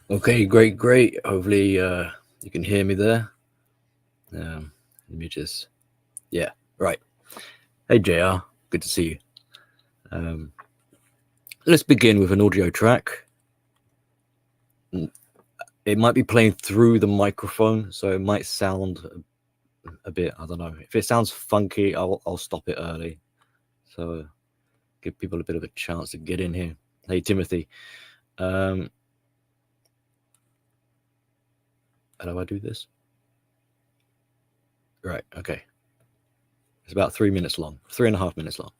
Okay, great. Hopefully, you can hear me there. Let me just, yeah, right. Hey, JR, good to see you. Let's begin with an audio track. It might be playing through the microphone, so it might sound a bit, I don't know. If it sounds funky, I'll stop it early. So give people a bit of a chance to get in here. Hey, Timothy. How do I do this? Right, okay. It's about 3 minutes long, 3.5 minutes long.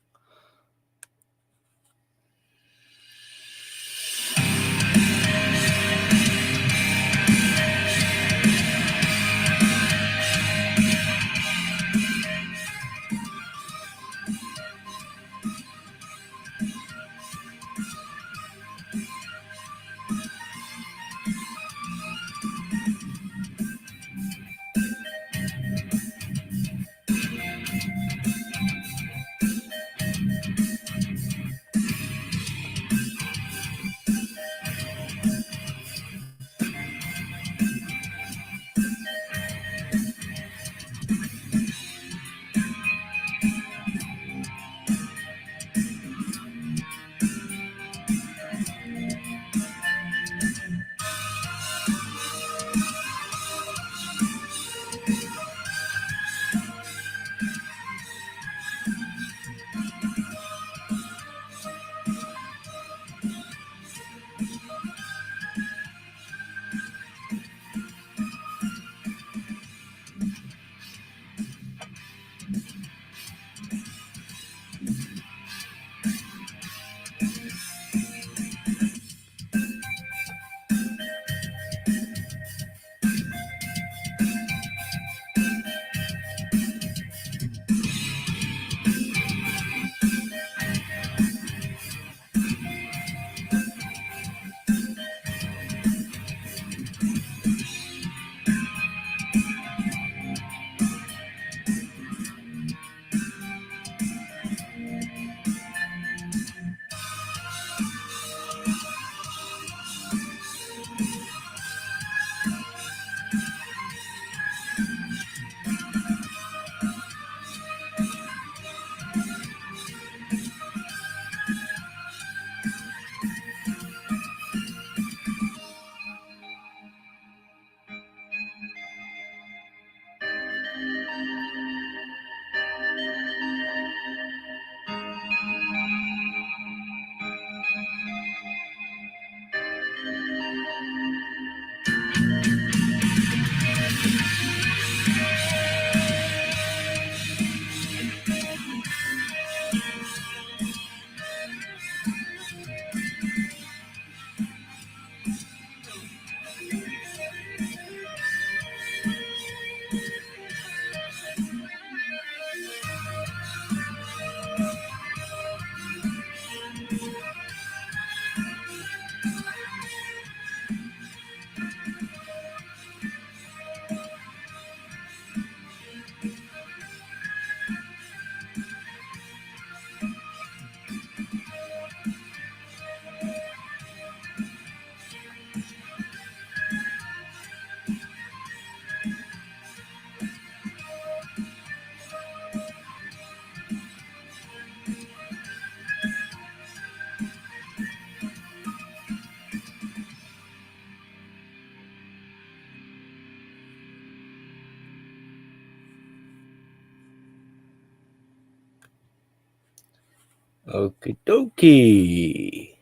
Okie dokie.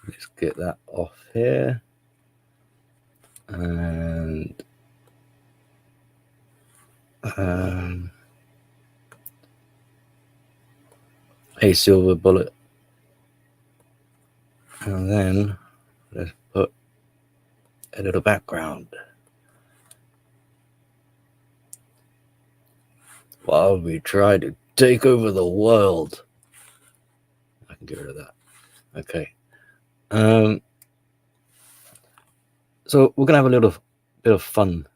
Let's get that off here. And a silver bullet. And then let's put a little background. While we try to take over the world. I can get rid of that. Okay. So we're gonna have a little bit of fun.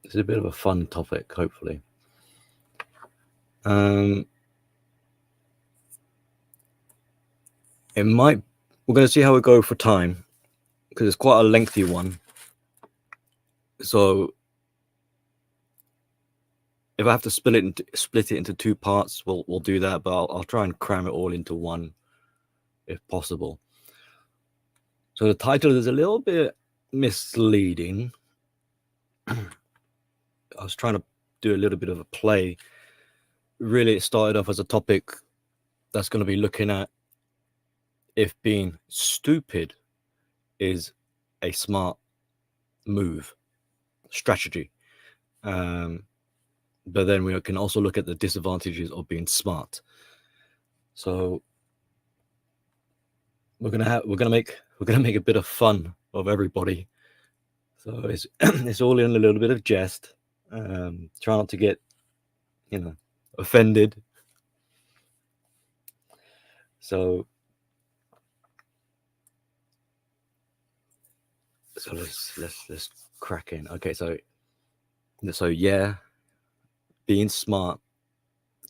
This is a bit of a fun topic, hopefully. We're going to see how we go for time. because it's quite a lengthy one. So if I have to split it into two parts, we'll do that. But I'll try and cram it all into one, if possible. So the title is a little bit misleading. I was trying to do a little bit of a play. Really, it started off as a topic that's going to be looking at if being stupid is a smart move, strategy. But then we can also look at the disadvantages of being smart. So we're gonna make a bit of fun of everybody. So it's it's all in a little bit of jest. Try not to get, offended. So let's crack in. Okay, so yeah, being smart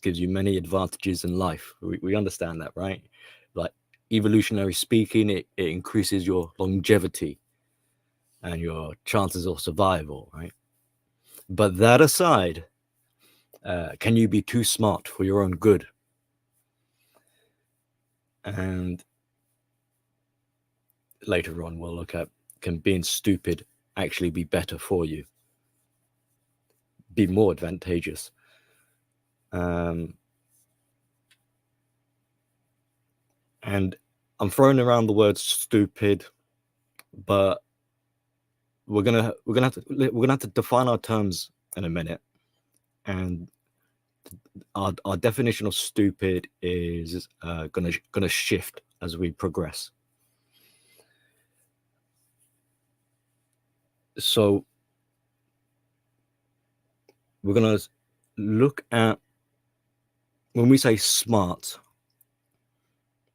gives you many advantages in life. We understand that, right? Like, evolutionary speaking, it increases your longevity and your chances of survival, right? But that aside, can you be too smart for your own good? And later on, we'll look at, can being stupid actually be better for you? Be more advantageous? And I'm throwing around the word stupid, but we're gonna have to define our terms in a minute. And our definition of stupid is gonna shift as we progress. So we're gonna look at, when we say smart,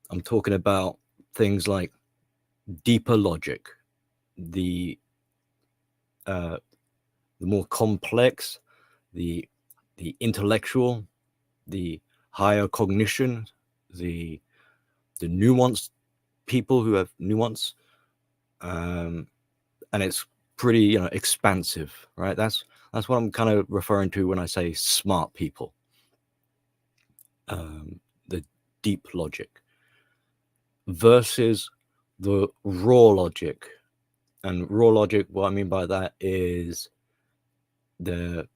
I'm talking about things like deeper logic, the more complex, the intellectual, the higher cognition, the nuanced people who have nuance, and it's pretty expansive, right? That's what I'm kind of referring to when I say smart people. The deep logic versus the raw logic. And raw logic, what I mean by that is they're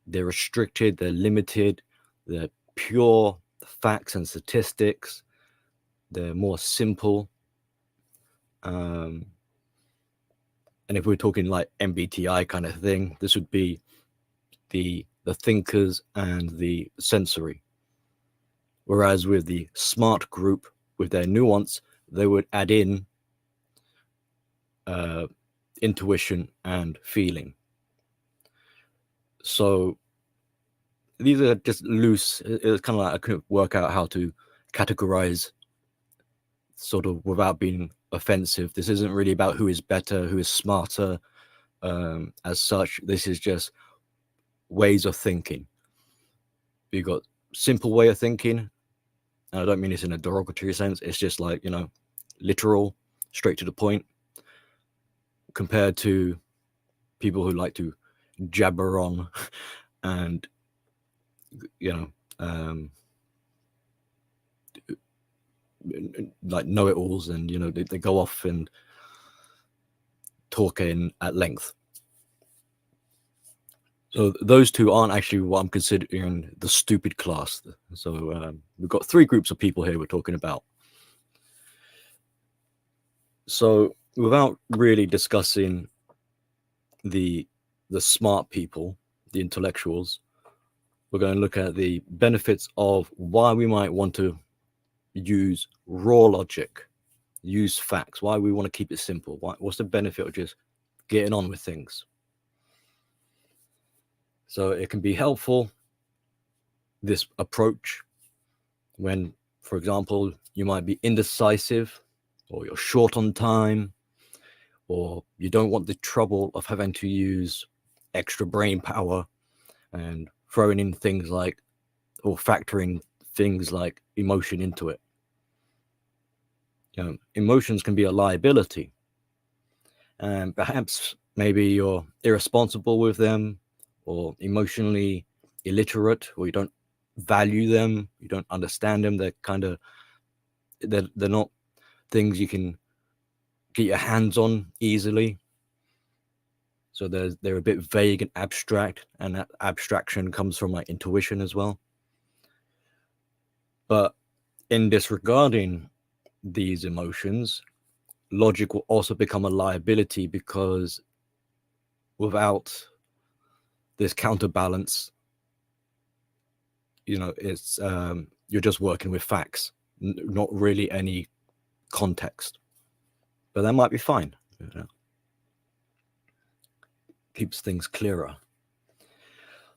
restricted, they're limited, they're pure facts and statistics, they're more simple. And if we're talking like MBTI kind of thing, this would be the thinkers and the sensory. Whereas with the smart group, with their nuance, they would add in intuition and feeling. So these are just loose. It's kind of like I couldn't work out how to categorize sort of without being offensive. This isn't really about who is better, who is smarter, as such. This is just ways of thinking. You've got simple way of thinking, and I don't mean this in a derogatory sense. It's just like, literal, straight to the point, compared to people who like to jabber on and like know-it-alls, and they go off and talk at length. So those two aren't actually what I'm considering the stupid class. So we've got three groups of people here we're talking about. So without really discussing the smart people, the intellectuals, we're going to look at the benefits of why we might want to use raw logic, use facts, why we want to keep it simple. What's the benefit of just getting on with things? So it can be helpful, this approach, when, for example, you might be indecisive, or you're short on time, or you don't want the trouble of having to use extra brain power and throwing in things like, or factoring things like emotion into it. Emotions can be a liability. and perhaps maybe you're irresponsible with them, or emotionally illiterate, or you don't value them, you don't understand them. They're not things you can get your hands on easily. So they're a bit vague and abstract, and that abstraction comes from like intuition as well. But in disregarding these emotions, logic will also become a liability, because without this counterbalance, it's you're just working with facts, not really any context. But that might be fine. Keeps things clearer.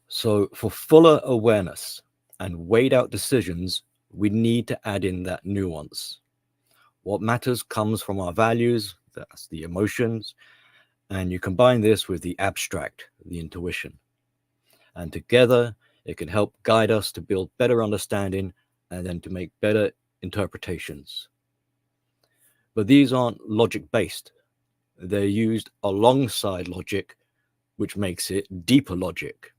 So for fuller awareness and weighed out decisions, we need to add in that nuance. What matters comes from our values, that's the emotions, and you combine this with the abstract, the intuition. And together, it can help guide us to build better understanding and then to make better interpretations. But these aren't logic-based. They're used alongside logic, which makes it deeper logic.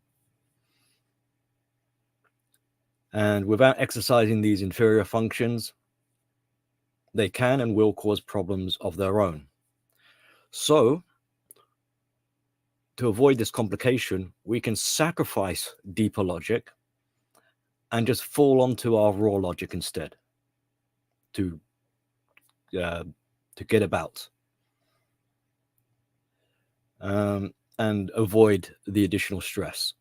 And without exercising these inferior functions, they can and will cause problems of their own. So, to avoid this complication, we can sacrifice deeper logic and just fall onto our raw logic instead to get about and avoid the additional stress.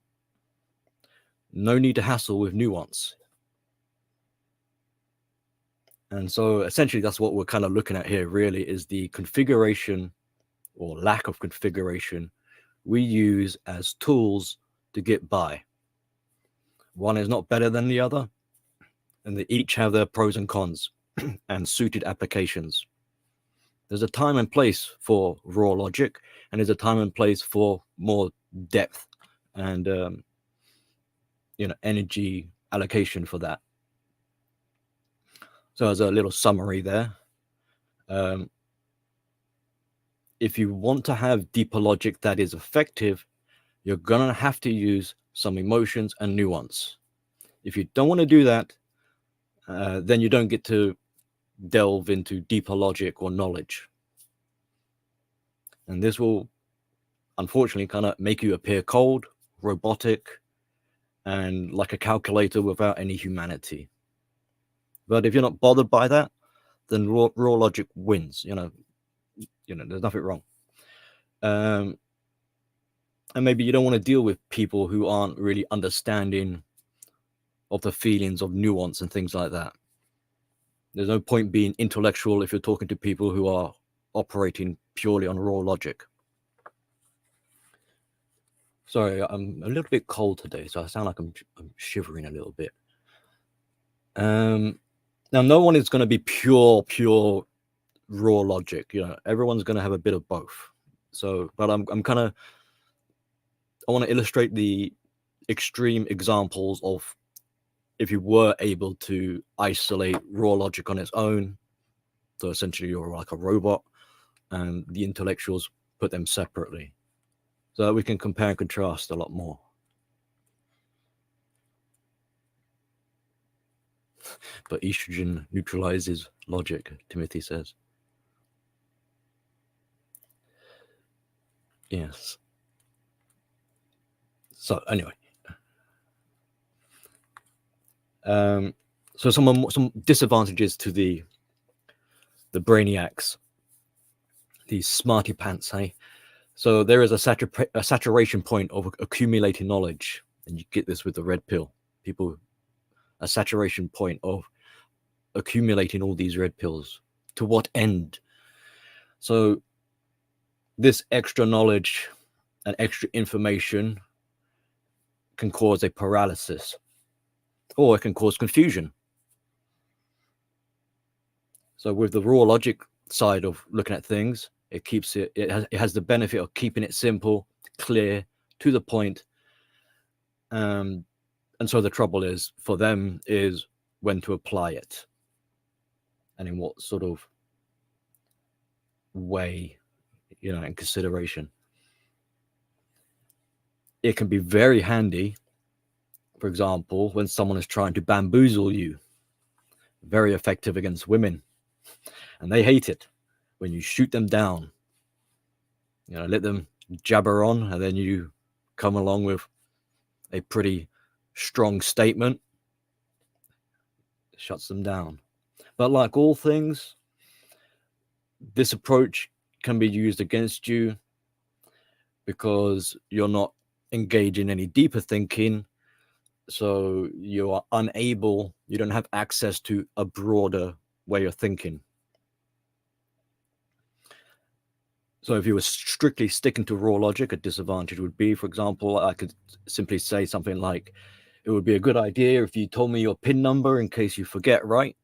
No need to hassle with nuance. And so essentially that's what we're kind of looking at here, really, is the configuration or lack of configuration we use as tools to get by. One is not better than the other, and they each have their pros and cons and suited applications. There's a time and place for raw logic, and there's a time and place for more depth and energy allocation for that. So as a little summary there, if you want to have deeper logic that is effective, you're going to have to use some emotions and nuance. If you don't want to do that, then you don't get to delve into deeper logic or knowledge. And this will, unfortunately, kind of make you appear cold, robotic, and like a calculator without any humanity. But if you're not bothered by that, then raw logic wins. There's nothing wrong. And maybe you don't want to deal with people who aren't really understanding of the feelings of nuance and things like that. There's no point being intellectual if you're talking to people who are operating purely on raw logic. Sorry, I'm a little bit cold today, so I sound like I'm shivering a little bit. Now, no one is going to be pure raw logic. Everyone's going to have a bit of both. So, but I want to illustrate the extreme examples of if you were able to isolate raw logic on its own. So essentially you're like a robot, and the intellectuals put them separately, so that we can compare and contrast a lot more. But estrogen neutralizes logic, Timothy says. Yes. So anyway, so some disadvantages to the brainiacs, these smarty pants, hey? So there is a saturation point of accumulating knowledge, and you get this with the red pill. A saturation point of accumulating all these red pills. To what end? So this extra knowledge and extra information can cause a paralysis, or it can cause confusion. So with the raw logic side of looking at things, it has the benefit of keeping it simple, clear, to the point. And so the trouble is for them is when to apply it and in what sort of way in consideration. It can be very handy, for example, when someone is trying to bamboozle you. Very effective against women, and they hate it when you shoot them down. Let them jabber on, and then you come along with a pretty strong statement. It shuts them down. But like all things, this approach can be used against you because you're not engaged in any deeper thinking. So you are unable, you don't have access to a broader way of thinking. So if you were strictly sticking to raw logic, a disadvantage would be, for example, I could simply say something like, it would be a good idea if you told me your PIN number in case you forget, right?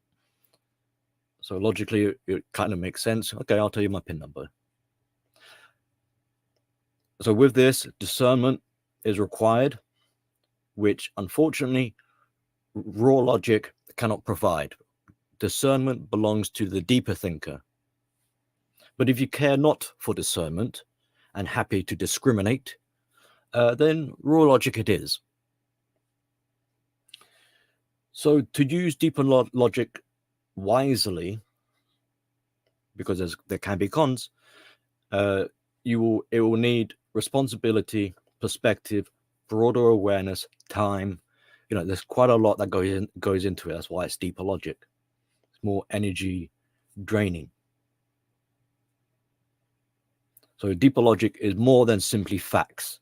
So logically, it kind of makes sense. Okay, I'll tell you my PIN number. So with this, discernment is required, which unfortunately, raw logic cannot provide. Discernment belongs to the deeper thinker. But if you care not for discernment and happy to discriminate, then raw logic it is. So to use deeper logic wisely, because there can be cons, it will need responsibility, perspective, broader awareness, time. There's quite a lot that goes into it. That's why it's deeper logic. It's more energy draining. So deeper logic is more than simply facts.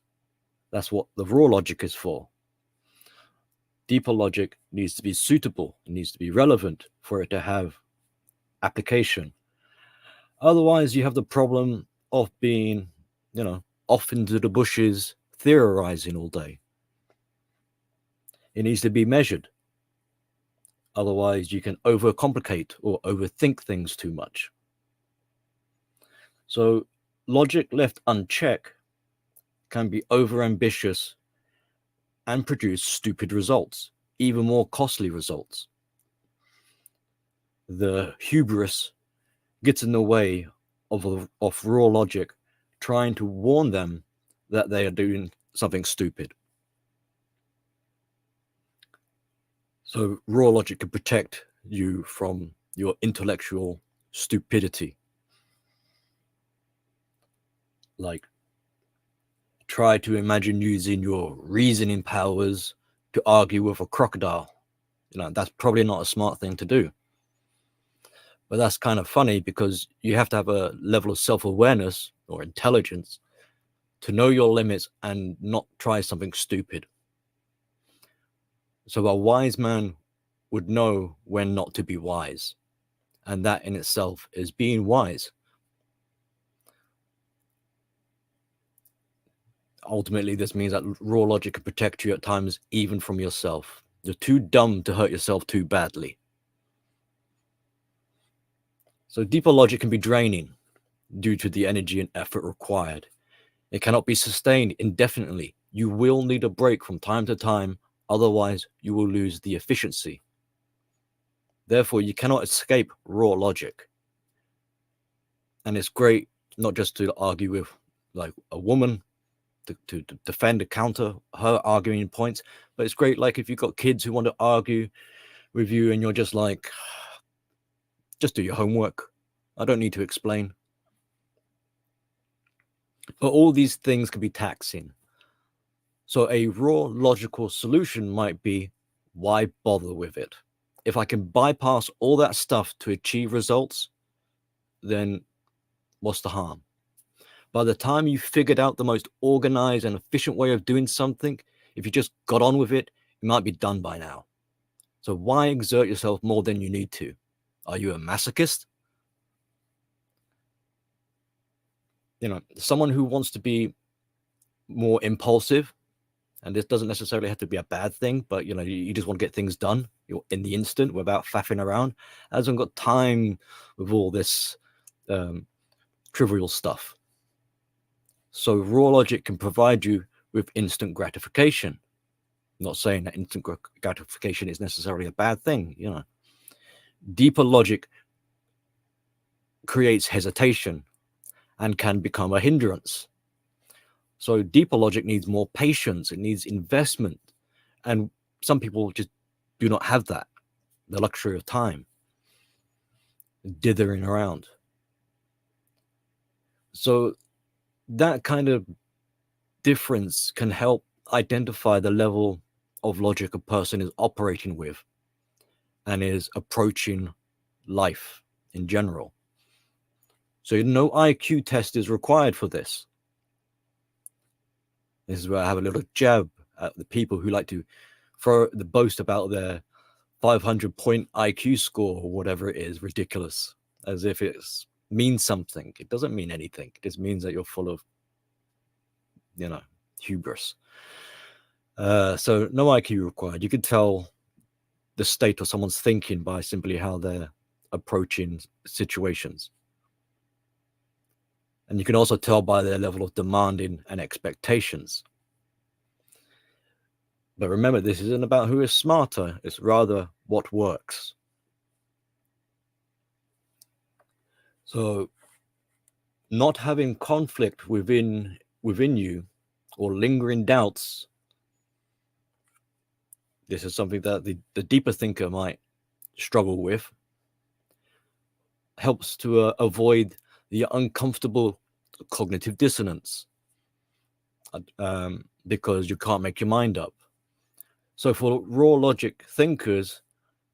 That's what the raw logic is for. Deeper logic needs to be suitable. It needs to be relevant for it to have application. Otherwise, you have the problem of being, off into the bushes, theorizing all day. It needs to be measured. Otherwise, you can overcomplicate or overthink things too much. So logic left unchecked can be overambitious and produce stupid results, even more costly results. The hubris gets in the way of raw logic, trying to warn them that they are doing something stupid. So raw logic can protect you from your intellectual stupidity. Like, try to imagine using your reasoning powers to argue with a crocodile. That's probably not a smart thing to do. But that's kind of funny because you have to have a level of self-awareness or intelligence to know your limits and not try something stupid. So a wise man would know when not to be wise. And that in itself is being wise. Ultimately, this means that raw logic can protect you at times, even from yourself. You're too dumb to hurt yourself too badly. So deeper logic can be draining due to the energy and effort required. It cannot be sustained indefinitely. You will need a break from time to time, otherwise you will lose the efficiency. Therefore, you cannot escape raw logic. And it's great not just to argue with like a woman, to defend, to counter her arguing points, but it's great like if you've got kids who want to argue with you and you're just like, just do your homework. I don't need to explain. But all these things can be taxing. So a raw logical solution might be, why bother with it? If I can bypass all that stuff to achieve results, then what's the harm? By the time you figured out the most organized and efficient way of doing something, if you just got on with it, it might be done by now. So why exert yourself more than you need to? Are you a masochist? Someone who wants to be more impulsive, and this doesn't necessarily have to be a bad thing, but you just want to get things done in the instant without faffing around, hasn't got time with all this trivial stuff. So raw logic can provide you with instant gratification. I'm not saying that instant gratification is necessarily a bad thing. Deeper logic creates hesitation and can become a hindrance. So deeper logic needs more patience, it needs investment. And some people just do not have that, the luxury of time, dithering around. So that kind of difference can help identify the level of logic a person is operating with and is approaching life in general. So no IQ test is required for this. This is where I have a little jab at the people who like to throw the boast about their 500-point IQ score or whatever it is, ridiculous, as if it means something. It doesn't mean anything. It just means that you're full of, hubris. So no IQ required. You could tell the state of someone's thinking by simply how they're approaching situations. And you can also tell by their level of demanding and expectations. But remember, this isn't about who is smarter, it's rather what works. So not having conflict within you or lingering doubts, this is something that the deeper thinker might struggle with, helps to avoid the uncomfortable cognitive dissonance, because you can't make your mind up. So for raw logic thinkers,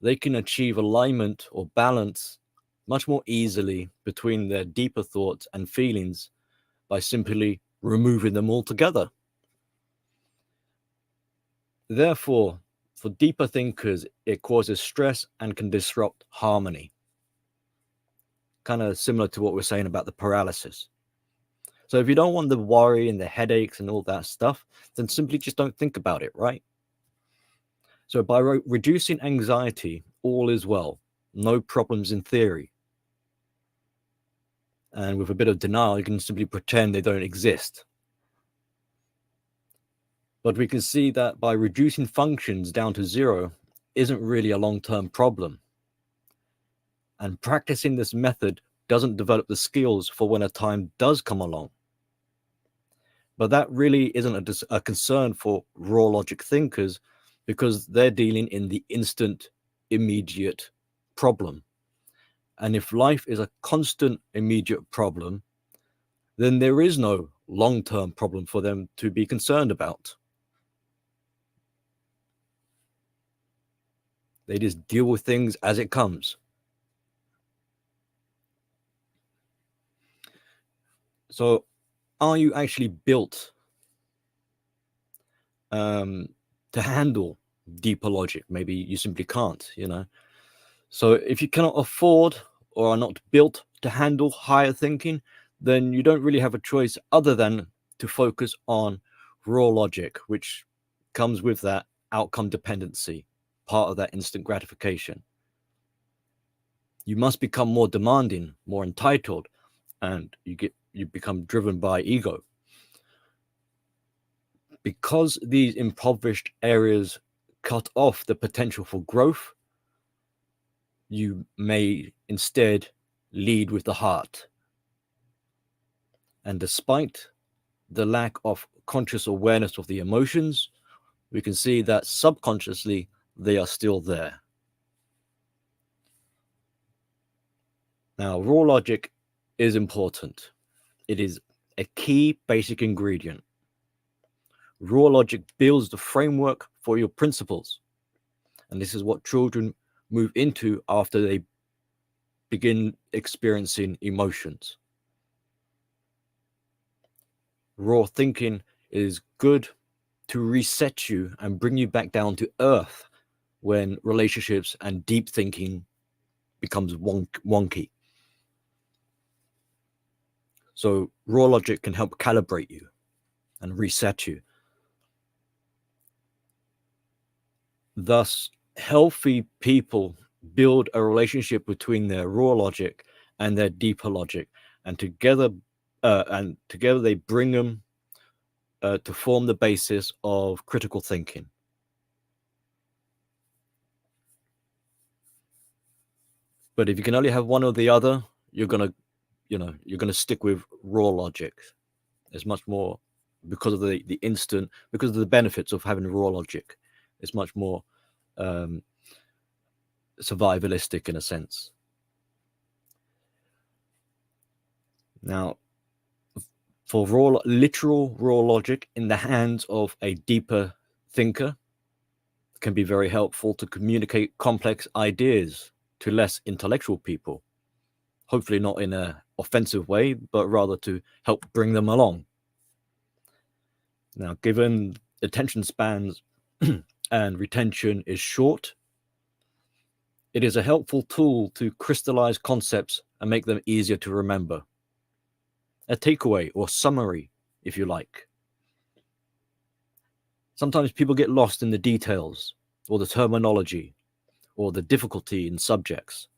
they can achieve alignment or balance much more easily between their deeper thoughts and feelings by simply removing them altogether. Therefore, for deeper thinkers, it causes stress and can disrupt harmony. Kind of similar to what we're saying about the paralysis. So if you don't want the worry and the headaches and all that stuff, then simply just don't think about it, right? So by reducing anxiety, all is well. No problems in theory. And with a bit of denial, you can simply pretend they don't exist. But we can see that by reducing functions down to zero isn't really a long-term problem. And practicing this method doesn't develop the skills for when a time does come along. But that really isn't a concern for raw logic thinkers, because they're dealing in the instant, immediate problem. And if life is a constant, immediate problem, then there is no long-term problem for them to be concerned about. They just deal with things as it comes. So are you actually built to handle deeper logic? Maybe you simply can't, So if you cannot afford or are not built to handle higher thinking, then you don't really have a choice other than to focus on raw logic, which comes with that outcome dependency, part of that instant gratification. You must become more demanding, more entitled, and you become driven by ego. Because these impoverished areas cut off the potential for growth, you may instead lead with the heart. And despite the lack of conscious awareness of the emotions, we can see that subconsciously they are still there. Now, raw logic is important. It is a key basic ingredient. Raw logic builds the framework for your principles. And this is what children move into after they begin experiencing emotions. Raw thinking is good to reset you and bring you back down to earth when relationships and deep thinking becomes wonky. So raw logic can help calibrate you and reset you. Thus, healthy people build a relationship between their raw logic and their deeper logic, and together they bring them to form the basis of critical thinking. But if you can only have one or the other, you're going to you're going to stick with raw logic. It's much more because of the instant, because of the benefits of having raw logic. It's much more survivalistic in a sense. Now, for literal raw logic in the hands of a deeper thinker can be very helpful to communicate complex ideas to less intellectual people. Hopefully not in an offensive way, but rather to help bring them along. Now, given attention spans and retention is short, it is a helpful tool to crystallize concepts and make them easier to remember. A takeaway or summary, if you like. Sometimes people get lost in the details or the terminology or the difficulty in subjects.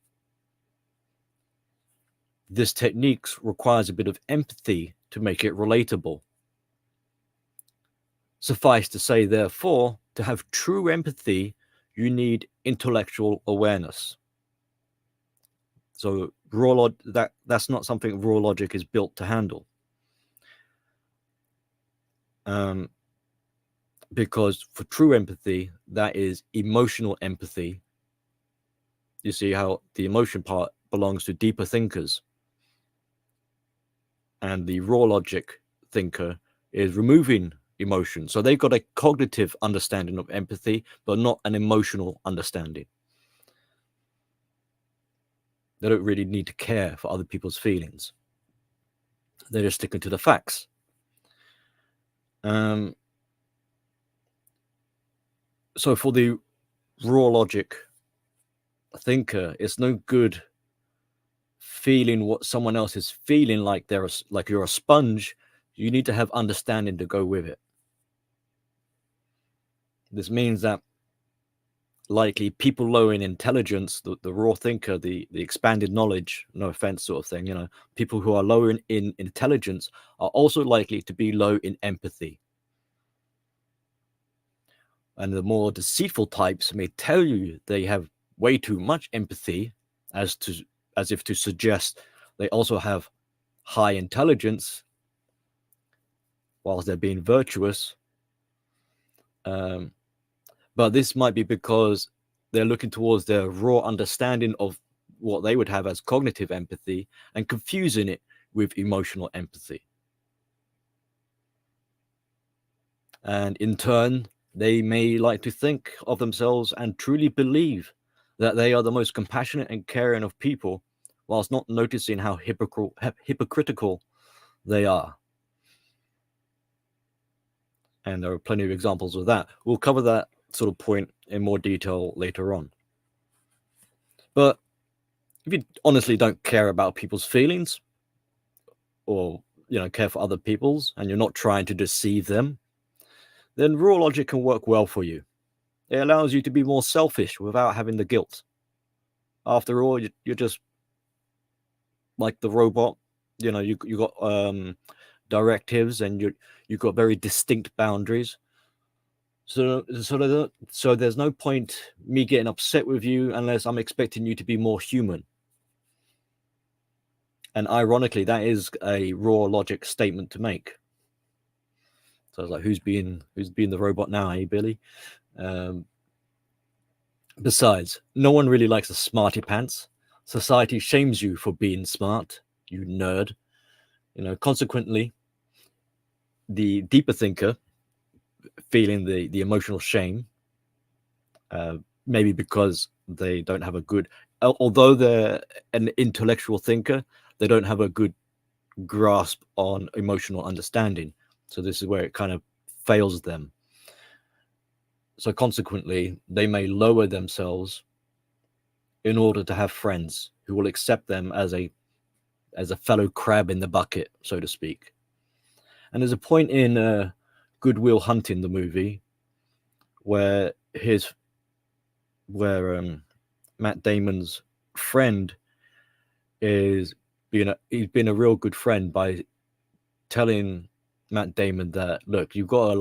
This technique requires a bit of empathy to make it relatable. Suffice to say, therefore, to have true empathy, you need intellectual awareness. So that's not something raw logic is built to handle. Because for true empathy, that is emotional empathy. You see how the emotion part belongs to deeper thinkers. And the raw logic thinker is removing emotion. So they've got a cognitive understanding of empathy, but not an emotional understanding. They don't really need to care for other people's feelings. They're just sticking to the facts. So for the raw logic thinker, it's no good feeling what someone else is feeling, like you're a sponge. You need to have understanding to go with it. This means that likely people low in intelligence, the raw thinker, the expanded knowledge, no offense sort of thing, people who are lower in intelligence are also likely to be low in empathy. And the more deceitful types may tell you they have way too much empathy, as if to suggest they also have high intelligence whilst they're being virtuous. But this might be because they're looking towards their raw understanding of what they would have as cognitive empathy and confusing it with emotional empathy. And in turn, they may like to think of themselves and truly believe that they are the most compassionate and caring of people, whilst not noticing how hypocritical they are. And there are plenty of examples of that. We'll cover that sort of point in more detail later on. But if you honestly don't care about people's feelings, or care for other people's, and you're not trying to deceive them, then raw logic can work well for you. It allows you to be more selfish without having the guilt. After all, you're just like the robot. You got directives, and you've got very distinct boundaries. So there's no point me getting upset with you unless I'm expecting you to be more human. And ironically, that is a raw logic statement to make. So I was like, who's being the robot now, eh, Billy? Besides, no one really likes a smarty pants. Society shames you for being smart, you nerd. Consequently, the deeper thinker, feeling the emotional shame, maybe because they don't have a good, although they're an intellectual thinker, they don't have a good grasp on emotional understanding. So this is where it kind of fails them. So consequently, they may lower themselves in order to have friends who will accept them as a fellow crab in the bucket, so to speak. And there's a point in Good Will Hunting, the movie, where Matt Damon's friend he's been a real good friend by telling Matt Damon that, look, you've got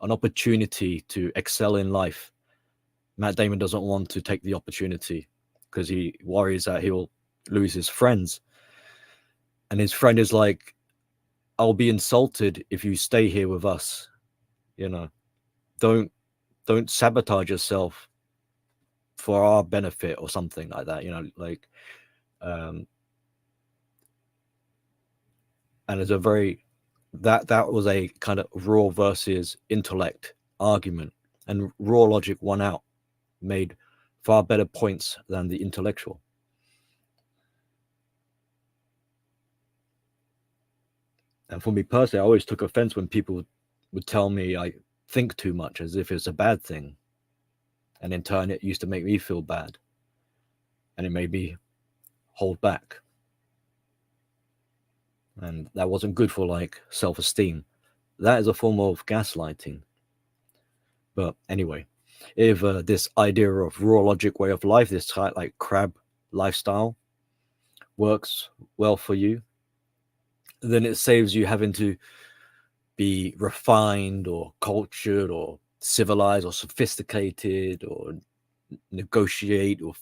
an opportunity to excel in life. Matt Damon doesn't want to take the opportunity because he worries that he'll lose his friends. And his friend is like, I'll be insulted if you stay here with us. You know, don't sabotage yourself for our benefit or something like that. You know, like, and it's a very that was a kind of raw versus intellect argument, and raw logic won out, made far better points than the intellectual. And for me personally, I always took offense when people would tell me I think too much, as if it's a bad thing. And in turn, it used to make me feel bad. And it made me hold back. And that wasn't good for like self-esteem. That is a form of gaslighting. But anyway, if this idea of raw logic way of life, this like crab lifestyle, works well for you, then it saves you having to be refined or cultured or civilized or sophisticated or negotiate or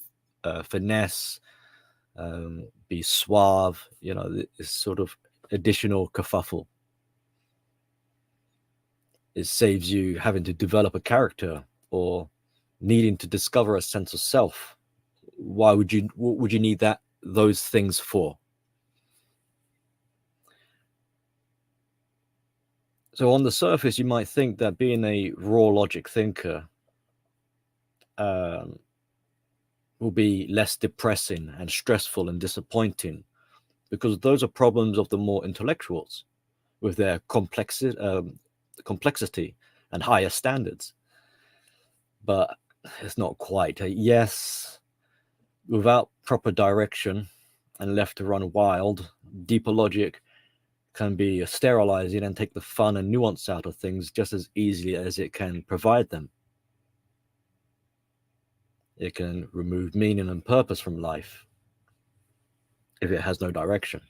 finesse, be suave, you know, this sort of additional kerfuffle. It saves you having to develop a character or needing to discover a sense of self. What would you need those things for? So on the surface, you might think that being a raw logic thinker will be less depressing and stressful and disappointing, because those are problems of the more intellectuals with their complexity and higher standards. But it's not quite. Yes, without proper direction and left to run wild, deeper logic can be sterilizing and take the fun and nuance out of things just as easily as it can provide them. It can remove meaning and purpose from life if it has no direction.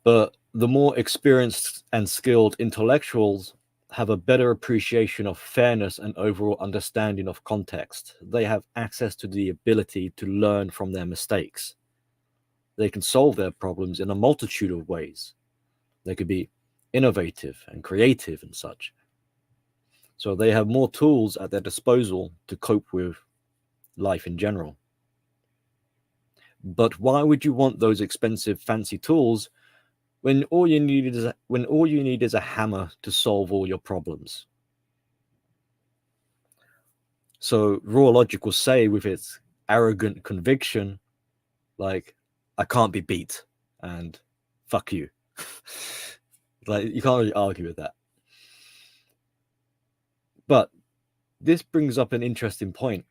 But the more experienced and skilled intellectuals have a better appreciation of fairness and overall understanding of context. They have access to the ability to learn from their mistakes. They can solve their problems in a multitude of ways. They could be innovative and creative and such. So they have more tools at their disposal to cope with life in general. But why would you want those expensive, fancy tools when all you need is a hammer to solve all your problems? So raw logic will say with its arrogant conviction, like, I can't be beat and fuck you. Like, you can't really argue with that. But this brings up an interesting point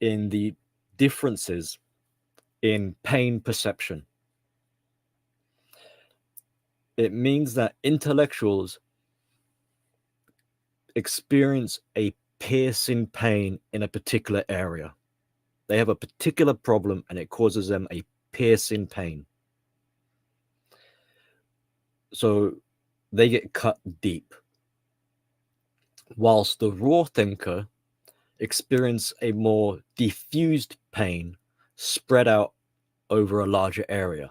in the differences in pain perception. It means that intellectuals experience a piercing pain in a particular area. They have a particular problem and it causes them a piercing pain. So they get cut deep. Whilst the raw thinker experience a more diffused pain spread out over a larger area.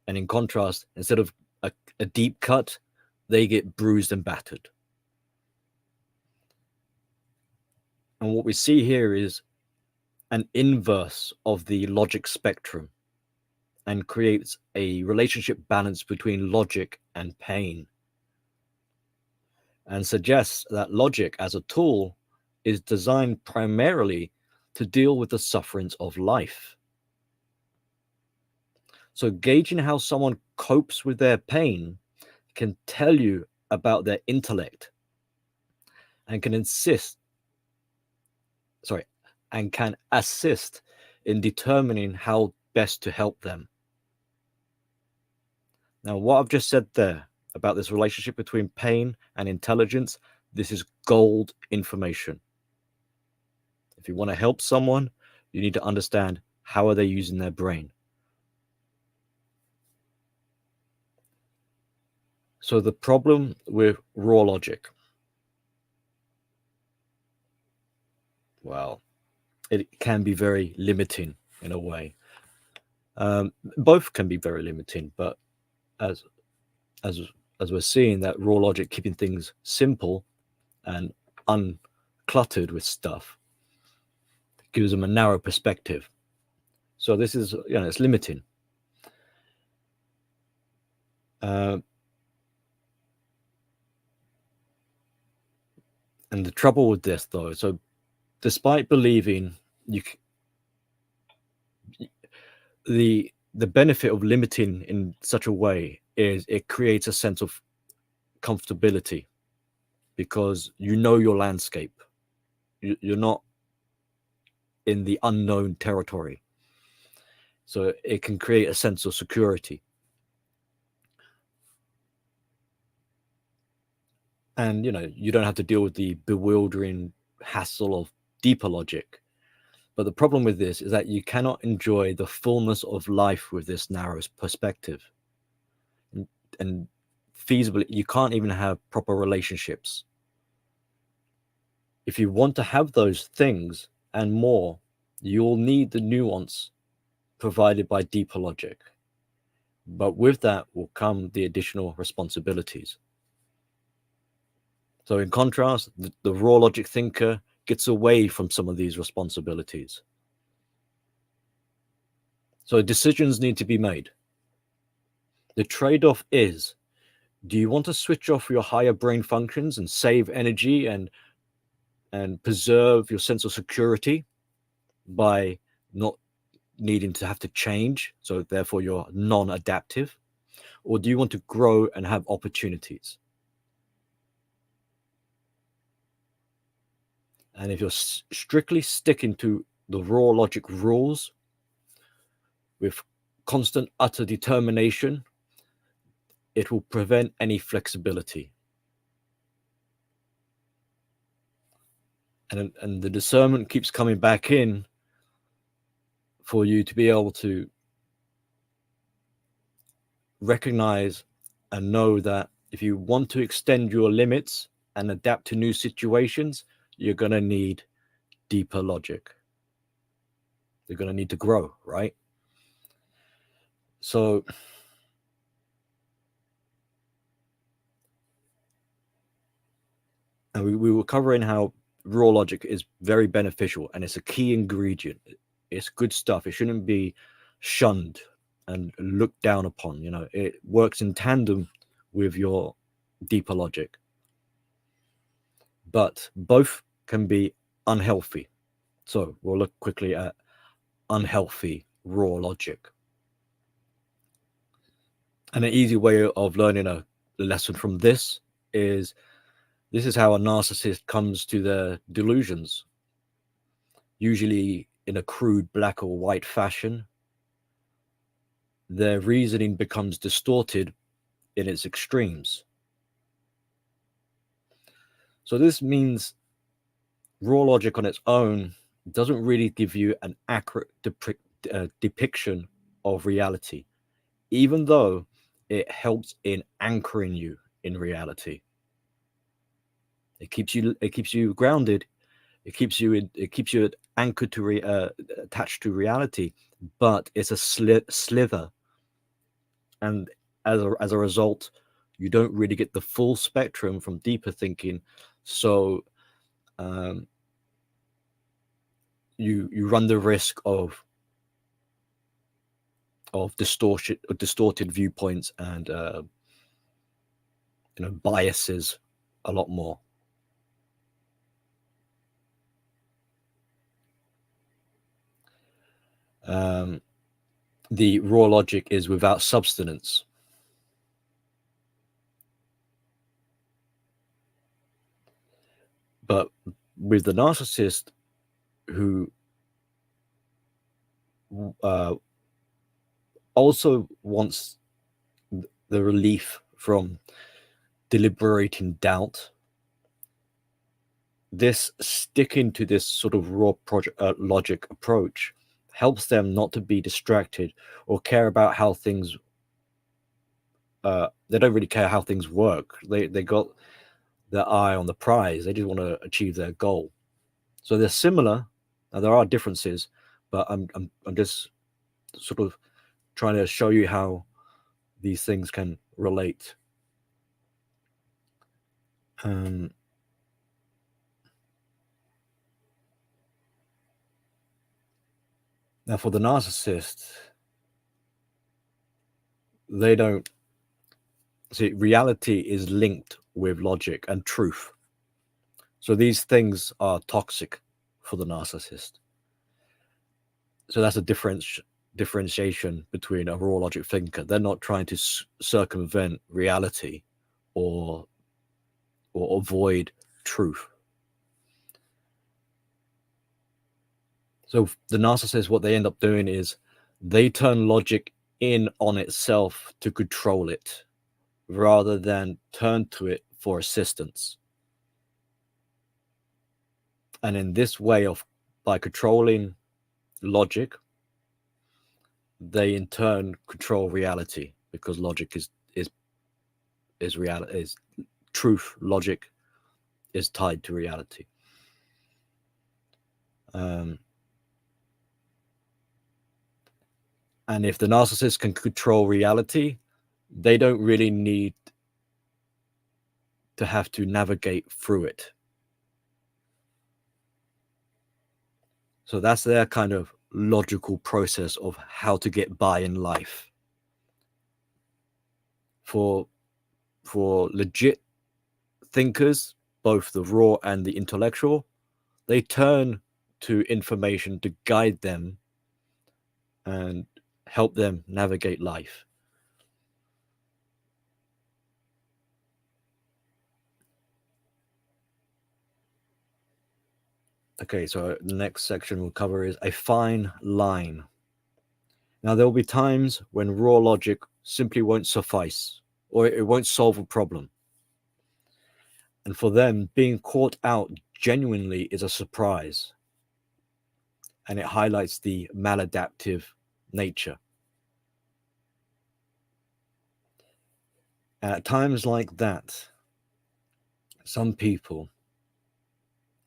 And in contrast, instead of a deep cut, they get bruised and battered. And what we see here is an inverse of the logic spectrum and creates a relationship balance between logic and pain, and suggests that logic as a tool is designed primarily to deal with the sufferings of life. So gauging how someone copes with their pain can tell you about their intellect and can assist in determining how best to help them. Now, what I've just said there about this relationship between pain and intelligence, this is gold information. If you want to help someone, you need to understand how are they using their brain. So the problem with raw logic, well, it can be very limiting in a way. Both can be very limiting, but as as as we're seeing, that raw logic keeping things simple and uncluttered with stuff gives them a narrow perspective. So this is, it's limiting. And the trouble with this, though, so despite believing the benefit of limiting in such a way is it creates a sense of comfortability, because you know your landscape. You're not in the unknown territory. So it can create a sense of security. And, you don't have to deal with the bewildering hassle of deeper logic. But the problem with this is that you cannot enjoy the fullness of life with this narrow perspective. And feasibly, you can't even have proper relationships. If you want to have those things and more, you'll need the nuance provided by deeper logic. But with that will come the additional responsibilities. So in contrast, the raw logic thinker gets away from some of these responsibilities. So decisions need to be made. The trade-off is, do you want to switch off your higher brain functions and save energy and preserve your sense of security by not needing to have to change, so therefore you're non-adaptive? Or do you want to grow and have opportunities? And if you're strictly sticking to the raw logic rules with constant utter determination, it will prevent any flexibility. And the discernment keeps coming back in for you to be able to recognize and know that if you want to extend your limits and adapt to new situations, you're going to need deeper logic. You're going to need to grow, right? So and we were covering how raw logic is very beneficial and it's a key ingredient. It's good stuff. It shouldn't be shunned and looked down upon. It works in tandem with your deeper logic. But both can be unhealthy. So we'll look quickly at unhealthy raw logic. And an easy way of learning a lesson from this is how a narcissist comes to their delusions, usually in a crude black or white fashion. Their reasoning becomes distorted in its extremes. So this means raw logic on its own doesn't really give you an accurate depiction of reality, even though it helps in anchoring you in reality. It keeps you grounded. It keeps you anchored to attached to reality, but it's a sliver, and as a result, you don't really get the full spectrum from deeper thinking. So you run the risk of distorted viewpoints and biases a lot more. The raw logic is without substance. But with the narcissist who also wants the relief from deliberating doubt, this sticking to this sort of raw logic approach helps them not to be distracted or care about how things they don't really care how things work. They got their eye on the prize. They just want to achieve their goal. So they're similar. Now, there are differences, but I'm just sort of trying to show you how these things can relate. Now, for the narcissist, they don't see reality is linked with logic and truth. So these things are toxic for the narcissist. So that's a differentiation between a raw logic thinker. They're not trying to circumvent reality or avoid truth. So the narcissist, what they end up doing is they turn logic in on itself to control it rather than turn to it for assistance. And in this way by controlling logic, they in turn control reality, because logic is reality, is truth. Logic is tied to reality. And if the narcissist can control reality, they don't really need to have to navigate through it. So that's their kind of logical process of how to get by in life. For legit thinkers, both the raw and the intellectual, they turn to information to guide them and help them navigate life. Okay, so the next section we'll cover is a fine line. Now, there will be times when raw logic simply won't suffice, or it won't solve a problem. And for them, being caught out genuinely is a surprise. And it highlights the maladaptive nature. And at times like that, some people,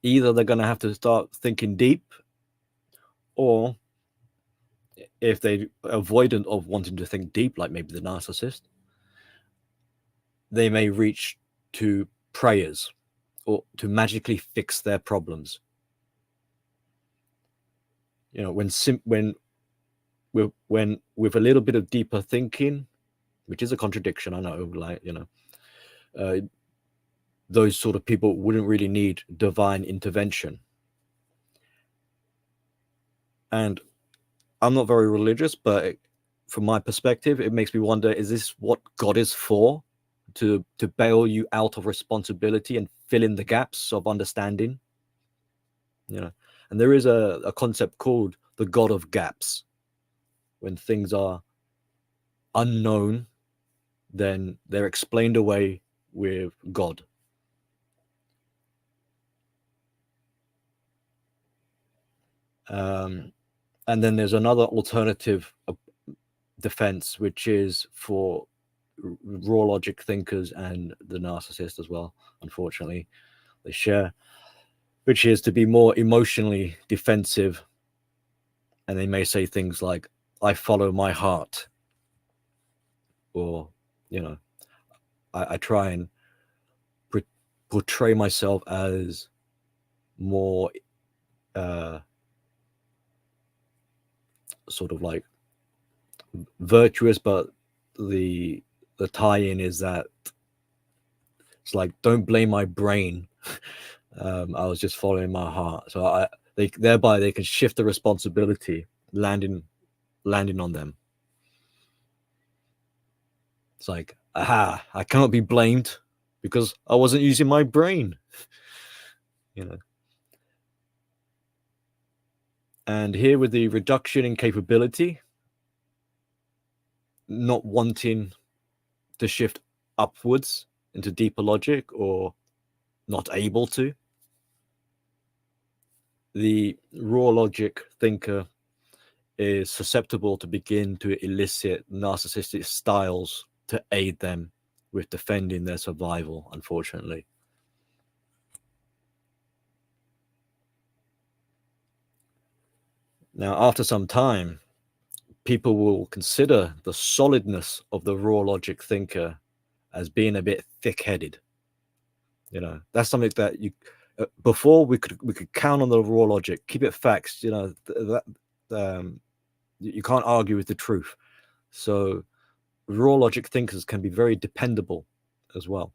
either they're going to have to start thinking deep, or if they're avoidant of wanting to think deep, like maybe the narcissist, they may reach to prayers or to magically fix their problems. You know, when with a little bit of deeper thinking, which is a contradiction, I know, like, you know, those sort of people wouldn't really need divine intervention. And I'm not very religious, but from my perspective, it makes me wonder, is this what God is for? To bail you out of responsibility and fill in the gaps of understanding? You know, and there is a concept called the God of gaps. When things are unknown, then they're explained away with God. And then there's another alternative defense, which is for raw logic thinkers and the narcissist as well. Unfortunately, they share, which is to be more emotionally defensive. And they may say things like, I follow my heart, or, you know, I try and portray myself as more sort of like virtuous, but the tie-in is that it's like, don't blame my brain. I was just following my heart. So thereby they can shift the responsibility, landing on them. It's like, aha, I cannot be blamed because I wasn't using my brain. You know. And here with the reduction in capability, not wanting to shift upwards into deeper logic, or not able to, the raw logic thinker is susceptible to begin to elicit narcissistic styles to aid them with defending their survival, unfortunately. Now, after some time, people will consider the solidness of the raw logic thinker as being a bit thick-headed. You know, that's something that you before we could count on the raw logic, keep it facts. You know, you can't argue with the truth. So raw logic thinkers can be very dependable as well.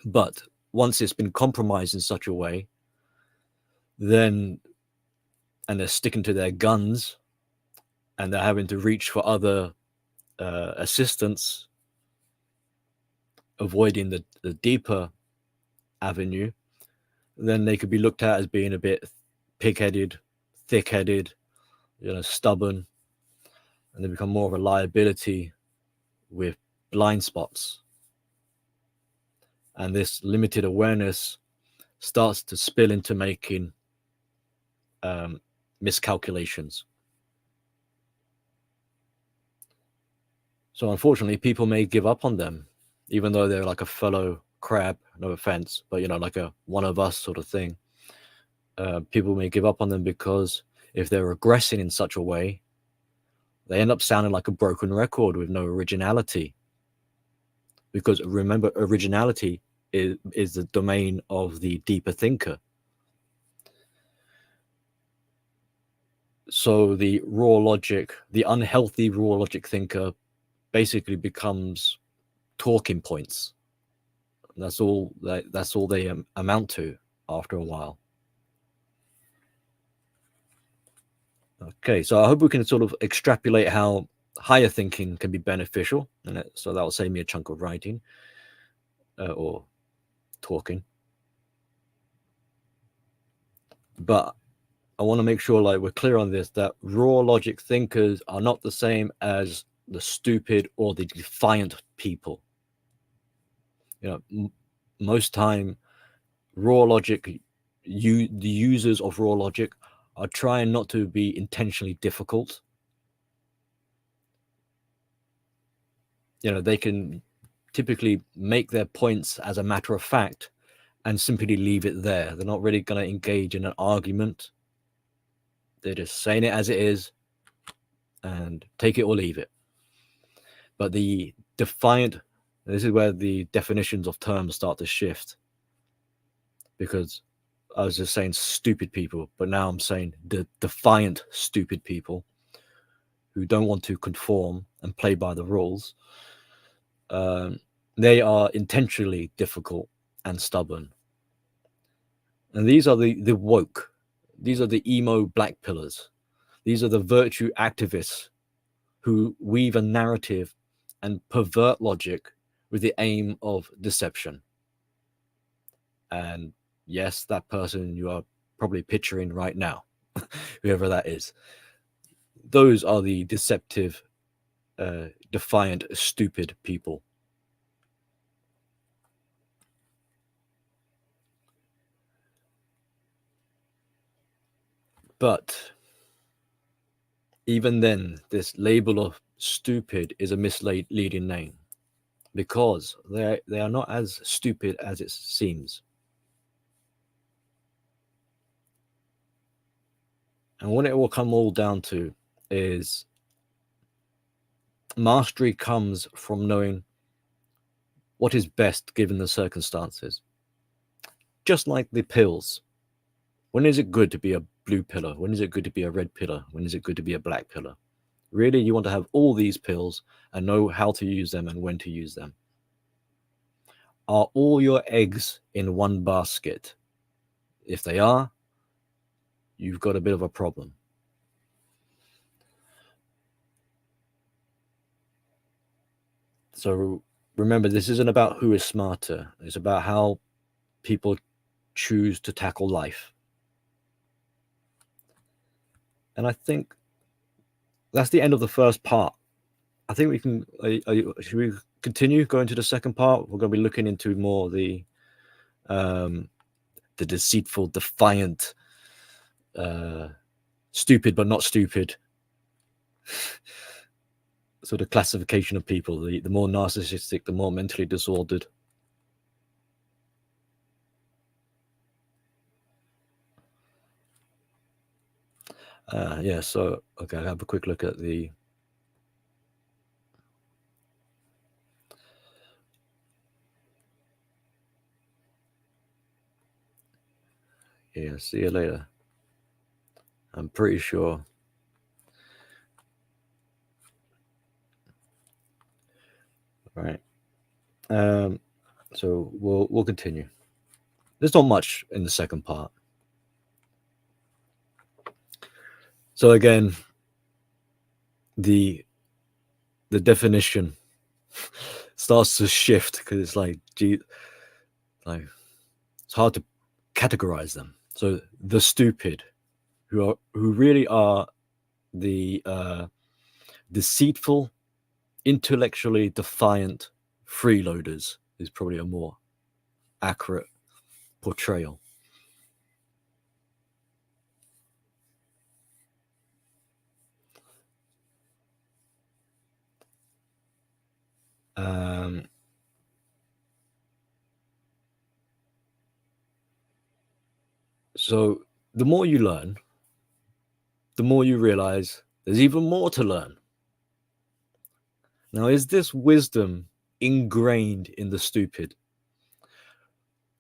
But once it's been compromised in such a way, then and they're sticking to their guns and they're having to reach for other assistance, avoiding the deeper avenue, then they could be looked at as being a bit pig-headed, thick-headed, you know, stubborn, and they become more of a liability with blind spots. And this limited awareness starts to spill into making miscalculations. So unfortunately, people may give up on them, even though they're like a fellow crab, no offense, but, you know, like a one of us sort of thing. People may give up on them because if they're regressing in such a way, they end up sounding like a broken record with no originality. Because remember, originality is the domain of the deeper thinker. So the raw logic, the unhealthy raw logic thinker basically becomes talking points. That's all they amount to after a while. Okay, so I hope we can sort of extrapolate how higher thinking can be beneficial, and so that will save me a chunk of writing or talking. But I want to make sure, like, we're clear on this, that raw logic thinkers are not the same as the stupid or the defiant people. You know, most time, raw logic, the users of raw logic are trying not to be intentionally difficult. You know, they can typically make their points as a matter of fact and simply leave it there. They're not really going to engage in an argument. They're just saying it as it is and take it or leave it. But the defiant, this is where the definitions of terms start to shift, because I was just saying stupid people, but now I'm saying the defiant stupid people who don't want to conform and play by the rules. They are intentionally difficult and stubborn. And these are the woke. These are the emo black pillars. These are the virtue activists who weave a narrative and pervert logic with the aim of deception. And yes, that person you are probably picturing right now, whoever that is. Those are the deceptive, defiant, stupid people. But even then, this label of stupid is a misleading name, because they are not as stupid as it seems. And what it will come all down to is mastery comes from knowing what is best given the circumstances. Just like the pills. When is it good to be a blue pillar? When is it good to be a red pillar? When is it good to be a black pillar? Really, you want to have all these pills and know how to use them and when to use them. Are all your eggs in one basket? If they are, you've got a bit of a problem. So remember, this isn't about who is smarter. It's about how people choose to tackle life. And I think that's the end of the first part. I think we can, should we continue going to the second part? We're going to be looking into more the deceitful, defiant, stupid but not stupid sort of classification of people. The more narcissistic, the more mentally disordered. Yeah, so, okay, I'll have a quick look at the Yeah, see you later. I'm pretty sure. All right. So we'll continue. There's not much in the second part. So again, the definition starts to shift because it's like, gee, like it's hard to categorize them. So the stupid, who really are the deceitful, intellectually defiant freeloaders, is probably a more accurate portrayal. So the more you learn, the more you realize there's even more to learn. Now, is this wisdom ingrained in the stupid?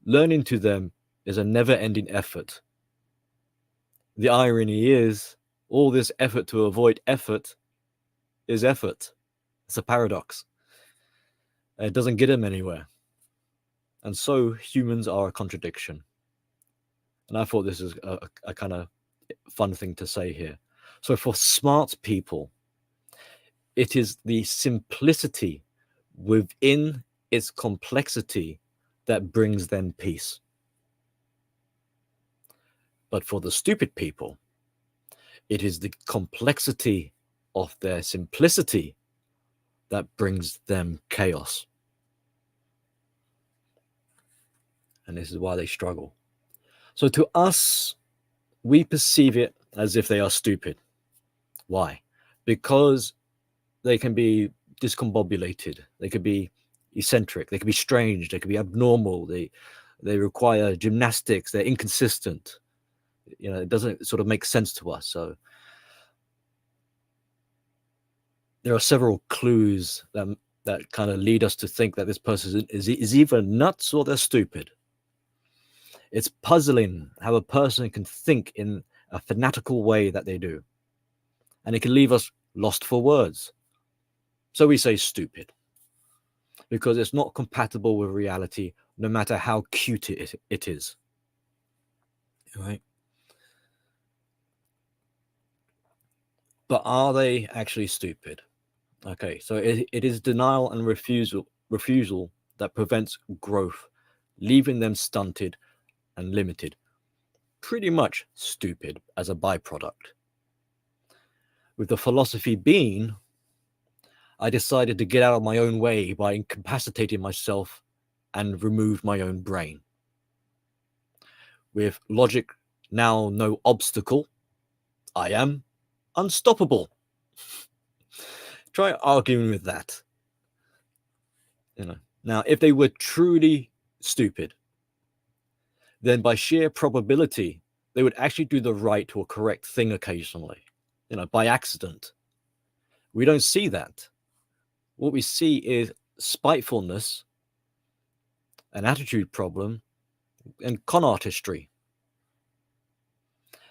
Learning to them is a never-ending effort. The irony is, all this effort to avoid effort is effort. It's a paradox. It doesn't get them anywhere. And so humans are a contradiction. And I thought this is a kind of fun thing to say here. So for smart people, it is the simplicity within its complexity that brings them peace. But for the stupid people, it is the complexity of their simplicity that brings them chaos. And this is why they struggle. So to us, we perceive it as if they are stupid. Why? Because they can be discombobulated. They could be eccentric. They could be strange. They could be abnormal. They require gymnastics. They're inconsistent. You know, it doesn't sort of make sense to us. So there are several clues that kind of lead us to think that this person is either nuts or they're stupid. It's puzzling how a person can think in a fanatical way that they do. And it can leave us lost for words. So we say stupid because it's not compatible with reality, no matter how cute it is. Right? But are they actually stupid? Okay, so it is denial and refusal that prevents growth, leaving them stunted and limited. Pretty much stupid as a byproduct. With the philosophy being, I decided to get out of my own way by incapacitating myself and remove my own brain. With logic now no obstacle, I am unstoppable. Try arguing with that. You know. Now, if they were truly stupid, then by sheer probability, they would actually do the right or correct thing occasionally, you know, by accident. We don't see that. What we see is spitefulness, an attitude problem, and con artistry.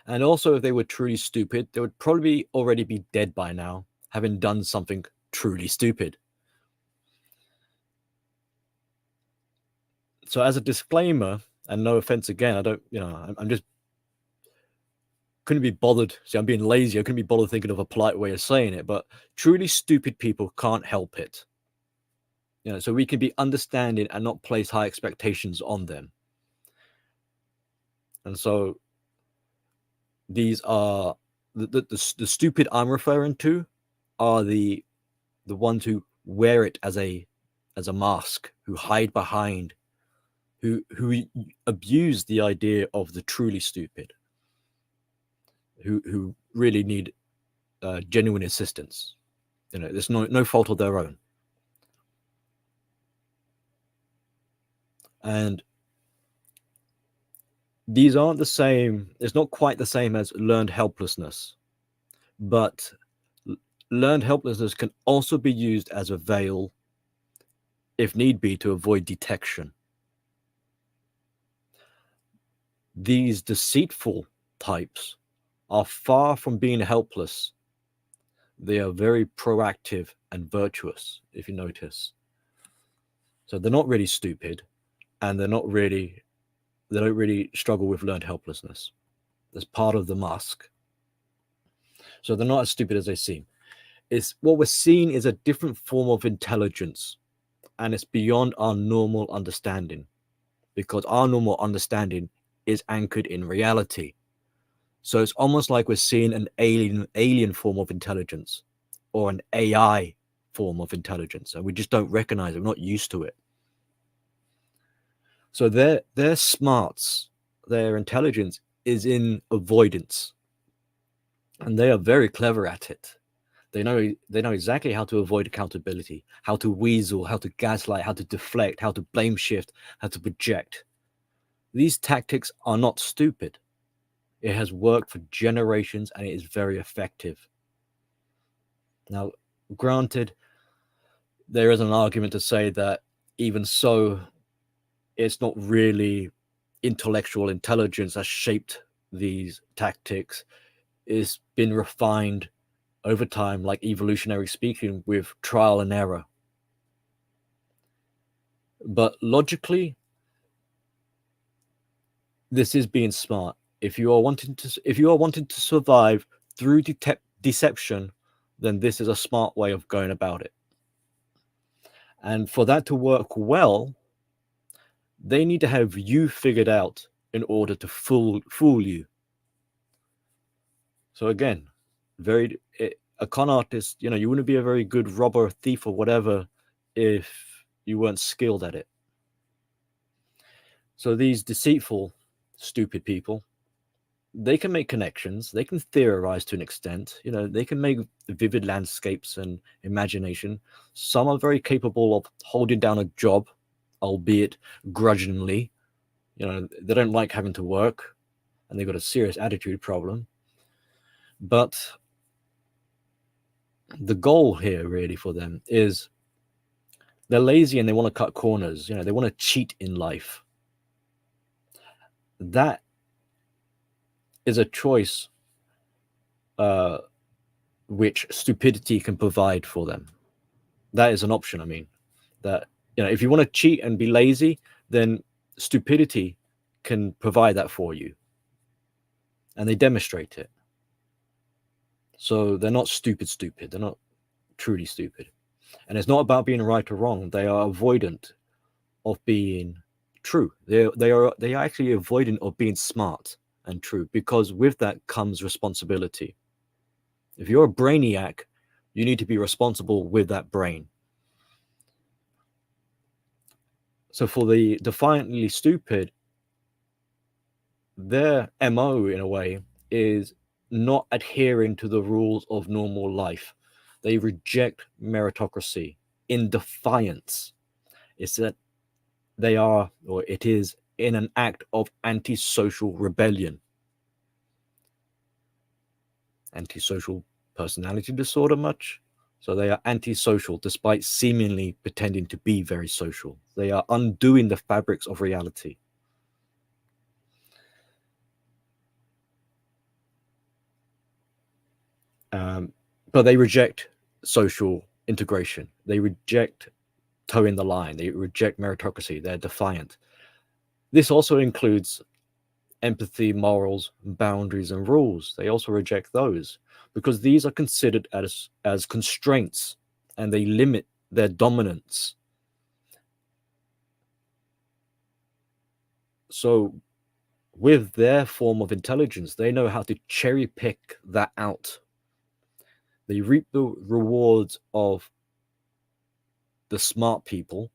And also, if they were truly stupid, they would probably already be dead by now, having done something truly stupid. So as a disclaimer, and no offense again, I don't, you know, I'm just couldn't be bothered. See, I'm being lazy. I couldn't be bothered thinking of a polite way of saying it, but truly stupid people can't help it. You know, so we can be understanding and not place high expectations on them. And so these are the stupid I'm referring to are the ones who wear it as a mask, who hide behind, who abuse the idea of the truly stupid, who really need genuine assistance. You know, there's no fault of their own. And these aren't the same. It's not quite the same as learned helplessness, but learned helplessness can also be used as a veil, if need be, to avoid detection. these deceitful types are far from being helpless. They are very proactive and virtuous, if you notice. So they're not really stupid, and they don't really struggle with learned helplessness. That's part of the mask. So they're not as stupid as they seem. It's what we're seeing is a different form of intelligence, and it's beyond our normal understanding, because our normal understanding is anchored in reality. So it's almost like we're seeing an alien form of intelligence, or an AI form of intelligence, and we just don't recognize it. We're not used to it. So their smarts, their intelligence is in avoidance, and they are very clever at it. They know exactly how to avoid accountability, how to weasel, how to gaslight, how to deflect, how to blame shift, how to project. These tactics are not stupid. It has worked for generations and it is very effective. Now, granted, there is an argument to say that even so, it's not really intellectual intelligence that shaped these tactics. It's been refined over time, like evolutionary speaking, with trial and error. But logically, this is being smart. If you are wanting to survive through deception, then this is a smart way of going about it. And for that to work well, they need to have you figured out in order to fool you. So again, a con artist, you wouldn't be a very good robber, thief, or whatever if you weren't skilled at it. So these deceitful, stupid people, they can make connections, they can theorize to an extent, they can make vivid landscapes and imagination. Some are very capable of holding down a job, albeit grudgingly. They don't like having to work, and they've got a serious attitude problem. But the goal here really for them is they're lazy and they want to cut corners. They want to cheat in life. That is a choice which stupidity can provide for them. That is an option. I mean, that if you want to cheat and be lazy, then stupidity can provide that for you, and they demonstrate it. So they're not stupid. They're not truly stupid, and it's not about being right or wrong. They are avoidant of being true. They are actually avoidant of being smart and true, because with that comes responsibility. If you're a brainiac, you need to be responsible with that brain. So for the defiantly stupid, their MO in a way is not adhering to the rules of normal life. They reject meritocracy in defiance. It's that it is in an act of antisocial rebellion. Antisocial personality disorder much? So they are antisocial despite seemingly pretending to be very social. They are undoing the fabrics of reality. But they reject social integration. They reject toeing the line. They reject meritocracy. They're defiant. This also includes empathy, morals, boundaries, and rules. They also reject those because these are considered as constraints, and they limit their dominance. So with their form of intelligence, they know how to cherry pick that out. They reap the rewards of the smart people,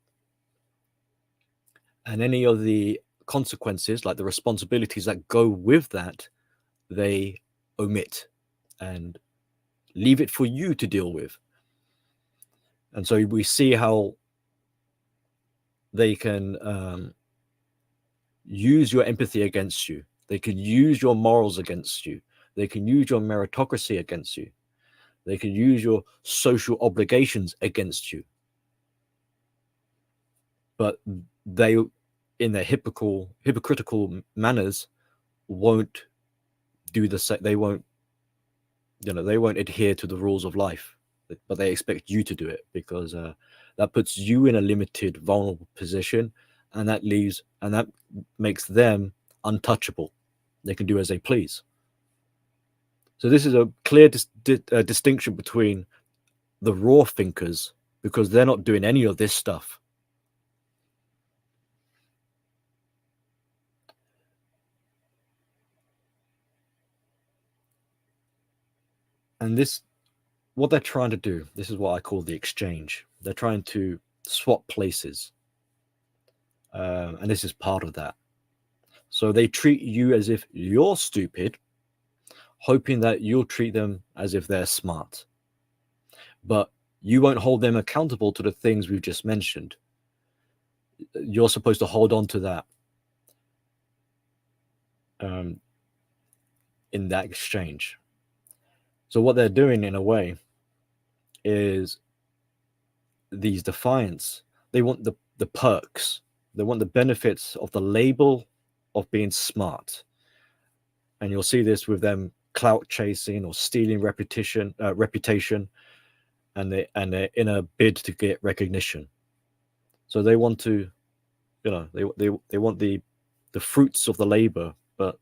and any of the consequences, like the responsibilities that go with that, they omit and leave it for you to deal with. And so we see how they can use your empathy against you. They can use your morals against you. They can use your meritocracy against you. They can use your social obligations against you. But they, in their hypocritical manners, won't do the same. They won't, they won't adhere to the rules of life, but they expect you to do it because that puts you in a limited, vulnerable position, and that makes them untouchable. They can do as they please. So this is a clear distinction between the raw thinkers, because they're not doing any of this stuff. And what they're trying to do, this is what I call the exchange. They're trying to swap places. And this is part of that. So they treat you as if you're stupid, hoping that you'll treat them as if they're smart. But you won't hold them accountable to the things we've just mentioned. You're supposed to hold on to that in that exchange. So what they're doing, in a way, is these defiants. They want the perks. They want the benefits of the label of being smart. And you'll see this with them clout chasing or stealing reputation, and they're in a bid to get recognition. So they want to, they want the fruits of the labor, but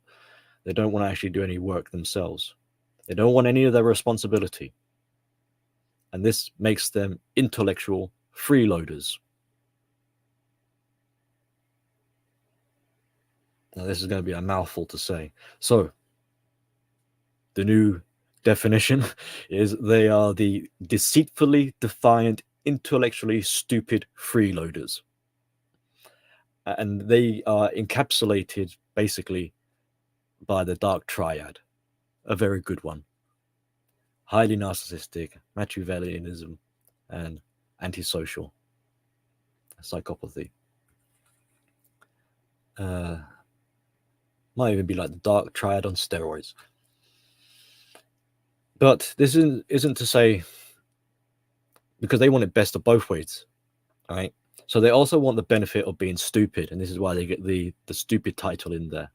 they don't want to actually do any work themselves. They don't want any of their responsibility. And this makes them intellectual freeloaders. Now, this is going to be a mouthful to say. So, the new definition is they are the deceitfully defiant, intellectually stupid freeloaders. And they are encapsulated basically by the dark triad, a very good one. Highly narcissistic, Machiavellianism, and antisocial psychopathy. Might even be like the dark triad on steroids. But this isn't to say, because they want it best of both ways, right? So they also want the benefit of being stupid, and this is why they get the stupid title in there.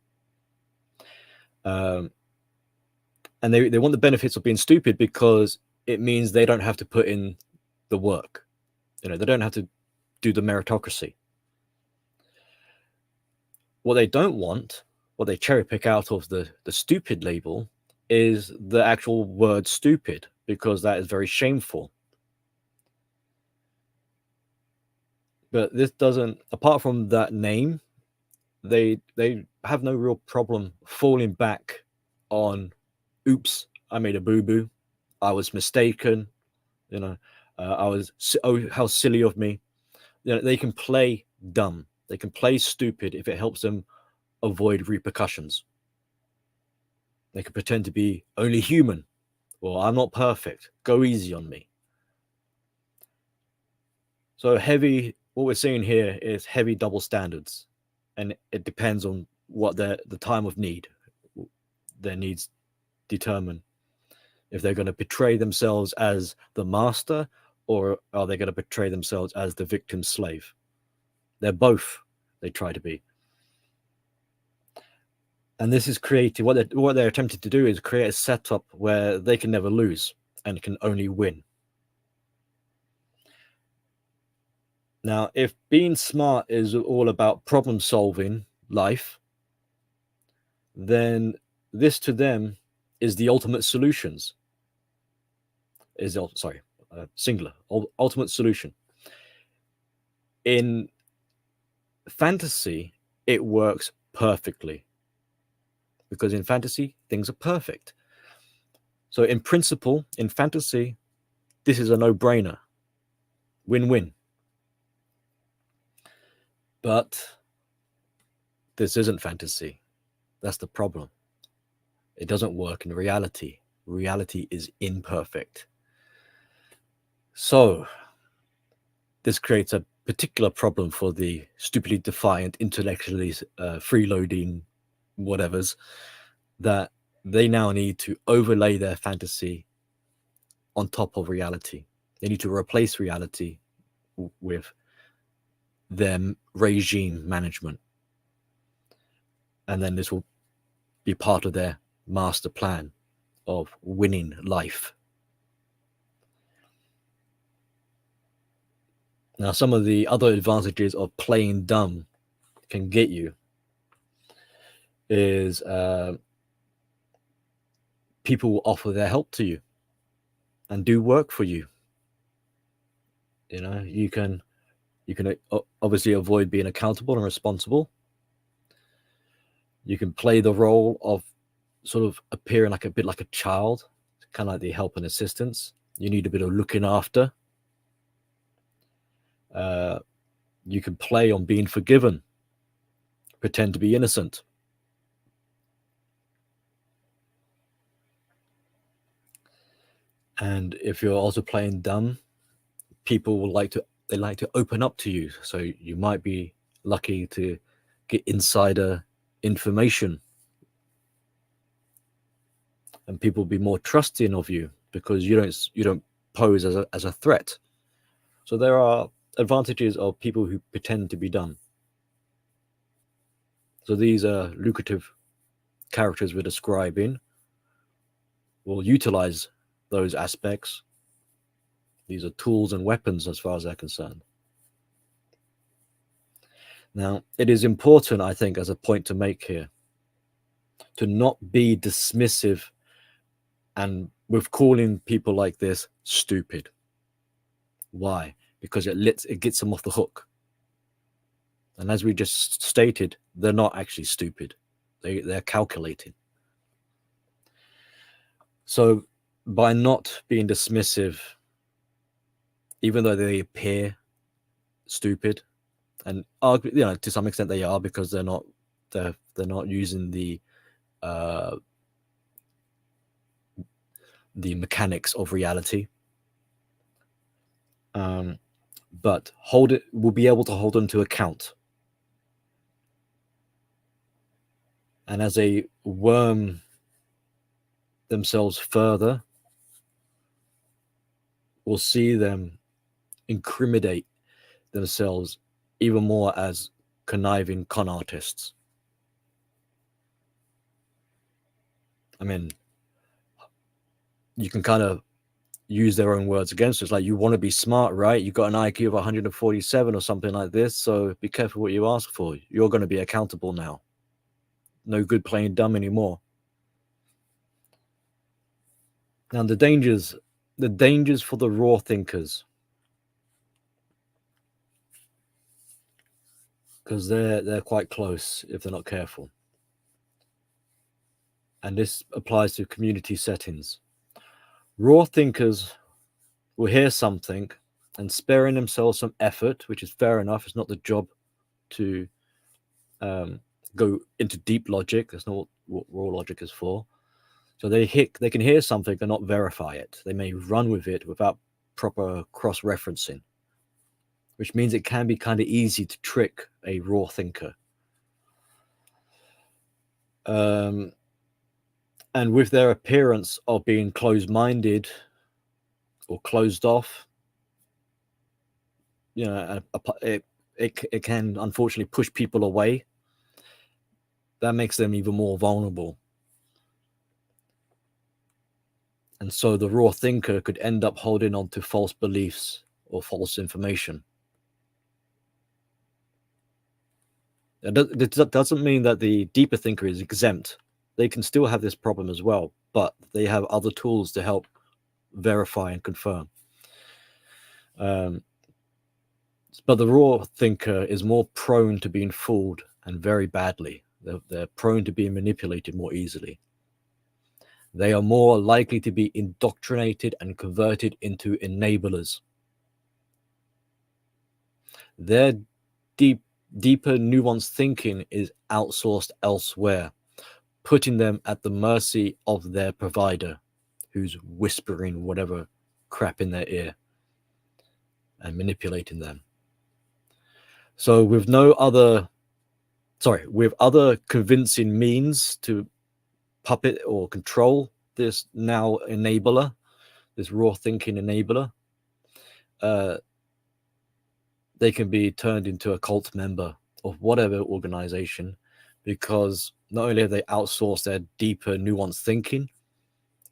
And they want the benefits of being stupid because it means they don't have to put in the work. They don't have to do the meritocracy. What they don't want, what they cherry pick out of the stupid label, is the actual word stupid, because that is very shameful. But this doesn't, apart from that name, they have no real problem falling back on, oops, I made a boo-boo, I was mistaken, how silly of me. They can play dumb, they can play stupid if it helps them avoid repercussions. They can pretend to be only human. Well, I'm not perfect. Go easy on me. So what we're seeing here is heavy double standards, and it depends on what the time of need. Their needs determine if they're going to portray themselves as the master, or are they going to portray themselves as the victim slave? They're both. They try to be. And this is created, what they're attempting to do is create a setup where they can never lose and can only win. Now, if being smart is all about problem solving life, then this to them is the ultimate solutions. Singular, ultimate solution. In fantasy, it works perfectly, because in fantasy, things are perfect. So in principle, in fantasy, this is a no-brainer. Win-win. But this isn't fantasy. That's the problem. It doesn't work in reality. Reality is imperfect. So this creates a particular problem for the stupidly defiant, intellectually freeloading whatevers, that they now need to overlay their fantasy on top of reality. They need to replace reality with their regime management. And then this will be part of their master plan of winning life. Now, some of the other advantages of playing dumb can get you is people will offer their help to you and do work for you. You know, you can obviously avoid being accountable and responsible. You can play the role of sort of appearing like a bit like a child, kind of like the help and assistance. You need a bit of looking after. You can play on being forgiven, pretend to be innocent. And if you're also playing dumb, people will like to open up to you. So you might be lucky to get insider information, and people will be more trusting of you because you don't pose as a threat. So there are advantages of people who pretend to be dumb. So these are lucrative characters we're describing will utilize those aspects. These are tools and weapons as far as they're concerned. Now, it is important, I think, as a point to make here, to not be dismissive and with calling people like this stupid. Why? Because it gets them off the hook. And as we just stated, they're not actually stupid. They're calculating. So by not being dismissive, even though they appear stupid, and to some extent they are, because they're not using the mechanics of reality. But we'll be able to hold them to account. And as they worm themselves further, we'll see them incriminate themselves even more as conniving con artists. I mean, you can kind of use their own words against us. Like, you want to be smart, right? You got an IQ of 147 or something like this, so be careful what you ask for. You're going to be accountable now. No good playing dumb anymore. Now, the dangers for the raw thinkers, because they're quite close if they're not careful. And this applies to community settings. Raw thinkers will hear something and sparing themselves some effort, which is fair enough. It's not the job to go into deep logic. That's not what raw logic is for. So they can hear something and not verify it. They may run with it without proper cross-referencing, which means it can be kind of easy to trick a raw thinker. And with their appearance of being closed-minded or closed off, it can unfortunately push people away. That makes them even more vulnerable. And so the raw thinker could end up holding on to false beliefs or false information. That doesn't mean that the deeper thinker is exempt. They can still have this problem as well, but they have other tools to help verify and confirm. But the raw thinker is more prone to being fooled, and very badly. They're prone to being manipulated more easily. They are more likely to be indoctrinated and converted into enablers. Their deeper, nuanced thinking is outsourced elsewhere, putting them at the mercy of their provider, who's whispering whatever crap in their ear and manipulating them. So with other convincing means to puppet or control this now enabler, this raw thinking enabler, they can be turned into a cult member of whatever organization because not only have they outsourced their deeper, nuanced thinking,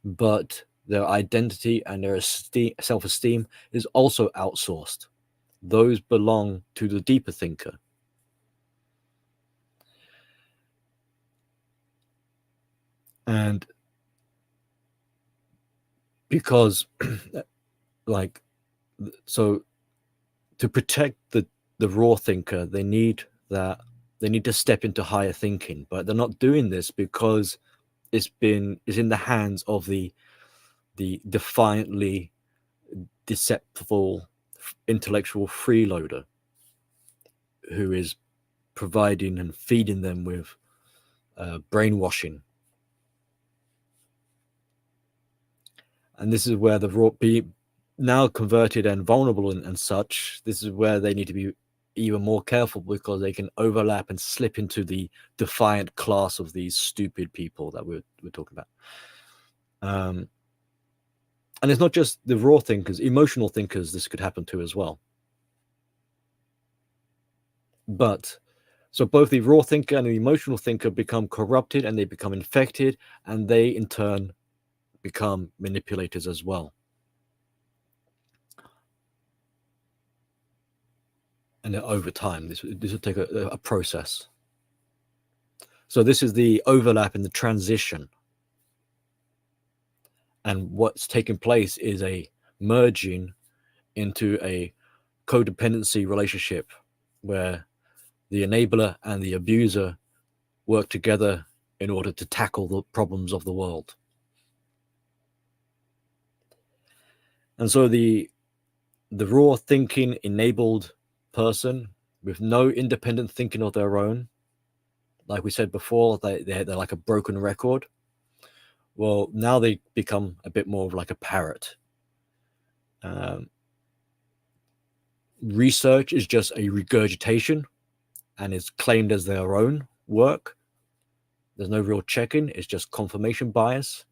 but their identity and their self-esteem is also outsourced. Those belong to the deeper thinker. And because like, so to protect the raw thinker, they need to step into higher thinking, but they're not doing this because it's in the hands of the defiantly deceptive intellectual freeloader who is providing and feeding them with brainwashing. And this is where the raw, be now converted and vulnerable and such, this is where they need to be even more careful, because they can overlap and slip into the defiant class of these stupid people that we're talking about. And it's not just the raw thinkers, emotional thinkers this could happen to as well. But so both the raw thinker and the emotional thinker become corrupted, and they become infected, and they in turn become manipulators as well. And over time, this will take a process. So this is the overlap and the transition. And what's taking place is a merging into a codependency relationship where the enabler and the abuser work together in order to tackle the problems of the world. And so the raw thinking enabled person with no independent thinking of their own, like we said before, they're like a broken record. Well, now they become a bit more of like a parrot. Research is just a regurgitation and is claimed as their own work. There's no real checking. It's just confirmation bias.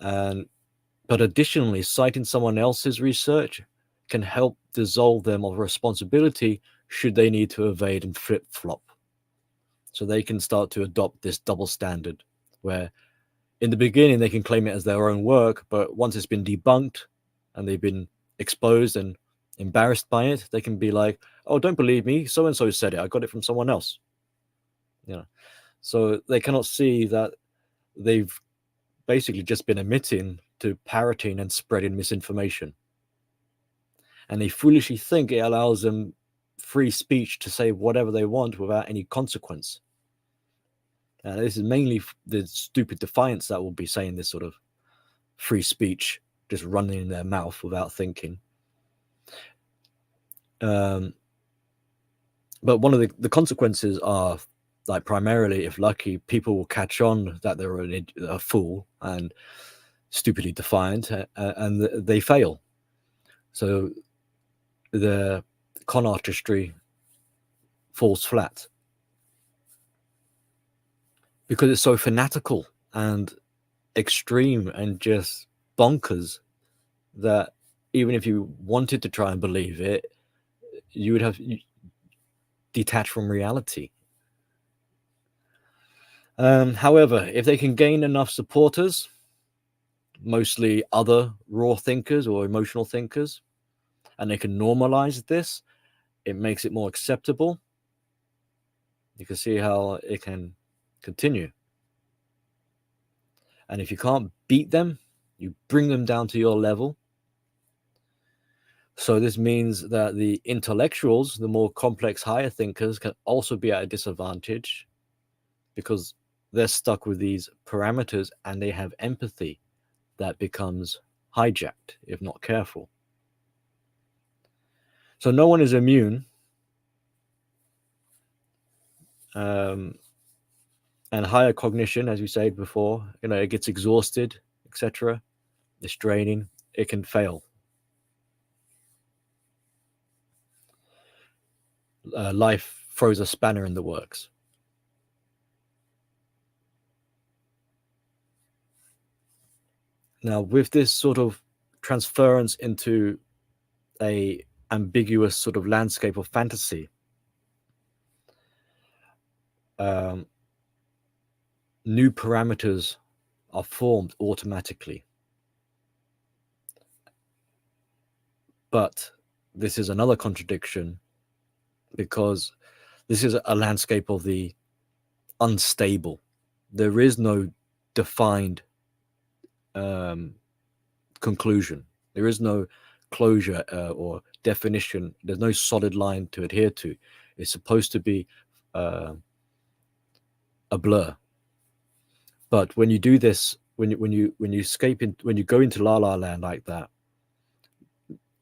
But additionally, citing someone else's research can help dissolve them of responsibility should they need to evade and flip-flop. So they can start to adopt this double standard where in the beginning they can claim it as their own work, but once it's been debunked and they've been exposed and embarrassed by it, they can be like, oh, don't believe me, so-and-so said it, I got it from someone else. So they cannot see that they've basically just been admitting to parroting and spreading misinformation. And they foolishly think it allows them free speech to say whatever they want without any consequence. And this is mainly the stupid defiants that will be saying this sort of free speech, just running in their mouth without thinking. But one of the consequences are, like, primarily, if lucky, people will catch on that they're a fool and stupidly defiant, and they fail. So the con artistry falls flat because it's so fanatical and extreme and just bonkers that even if you wanted to try and believe it, you would have detached from reality. However, if they can gain enough supporters, mostly other raw thinkers or emotional thinkers, and they can normalize this, it makes it more acceptable. You can see how it can continue. And if you can't beat them, you bring them down to your level. So this means that the intellectuals, the more complex, higher thinkers, can also be at a disadvantage because they're stuck with these parameters and they have empathy that becomes hijacked if not careful. So no one is immune. And higher cognition, as we said before, it gets exhausted, etc. It's draining. It can fail. Life throws a spanner in the works. Now, with this sort of transference into a ambiguous sort of landscape of fantasy, new parameters are formed automatically. But this is another contradiction, because this is a landscape of the unstable. There is no defined conclusion. There is no closure or definition. There's no solid line to adhere to. It's supposed to be a blur. But when you do this, when you when you go into La La Land like that,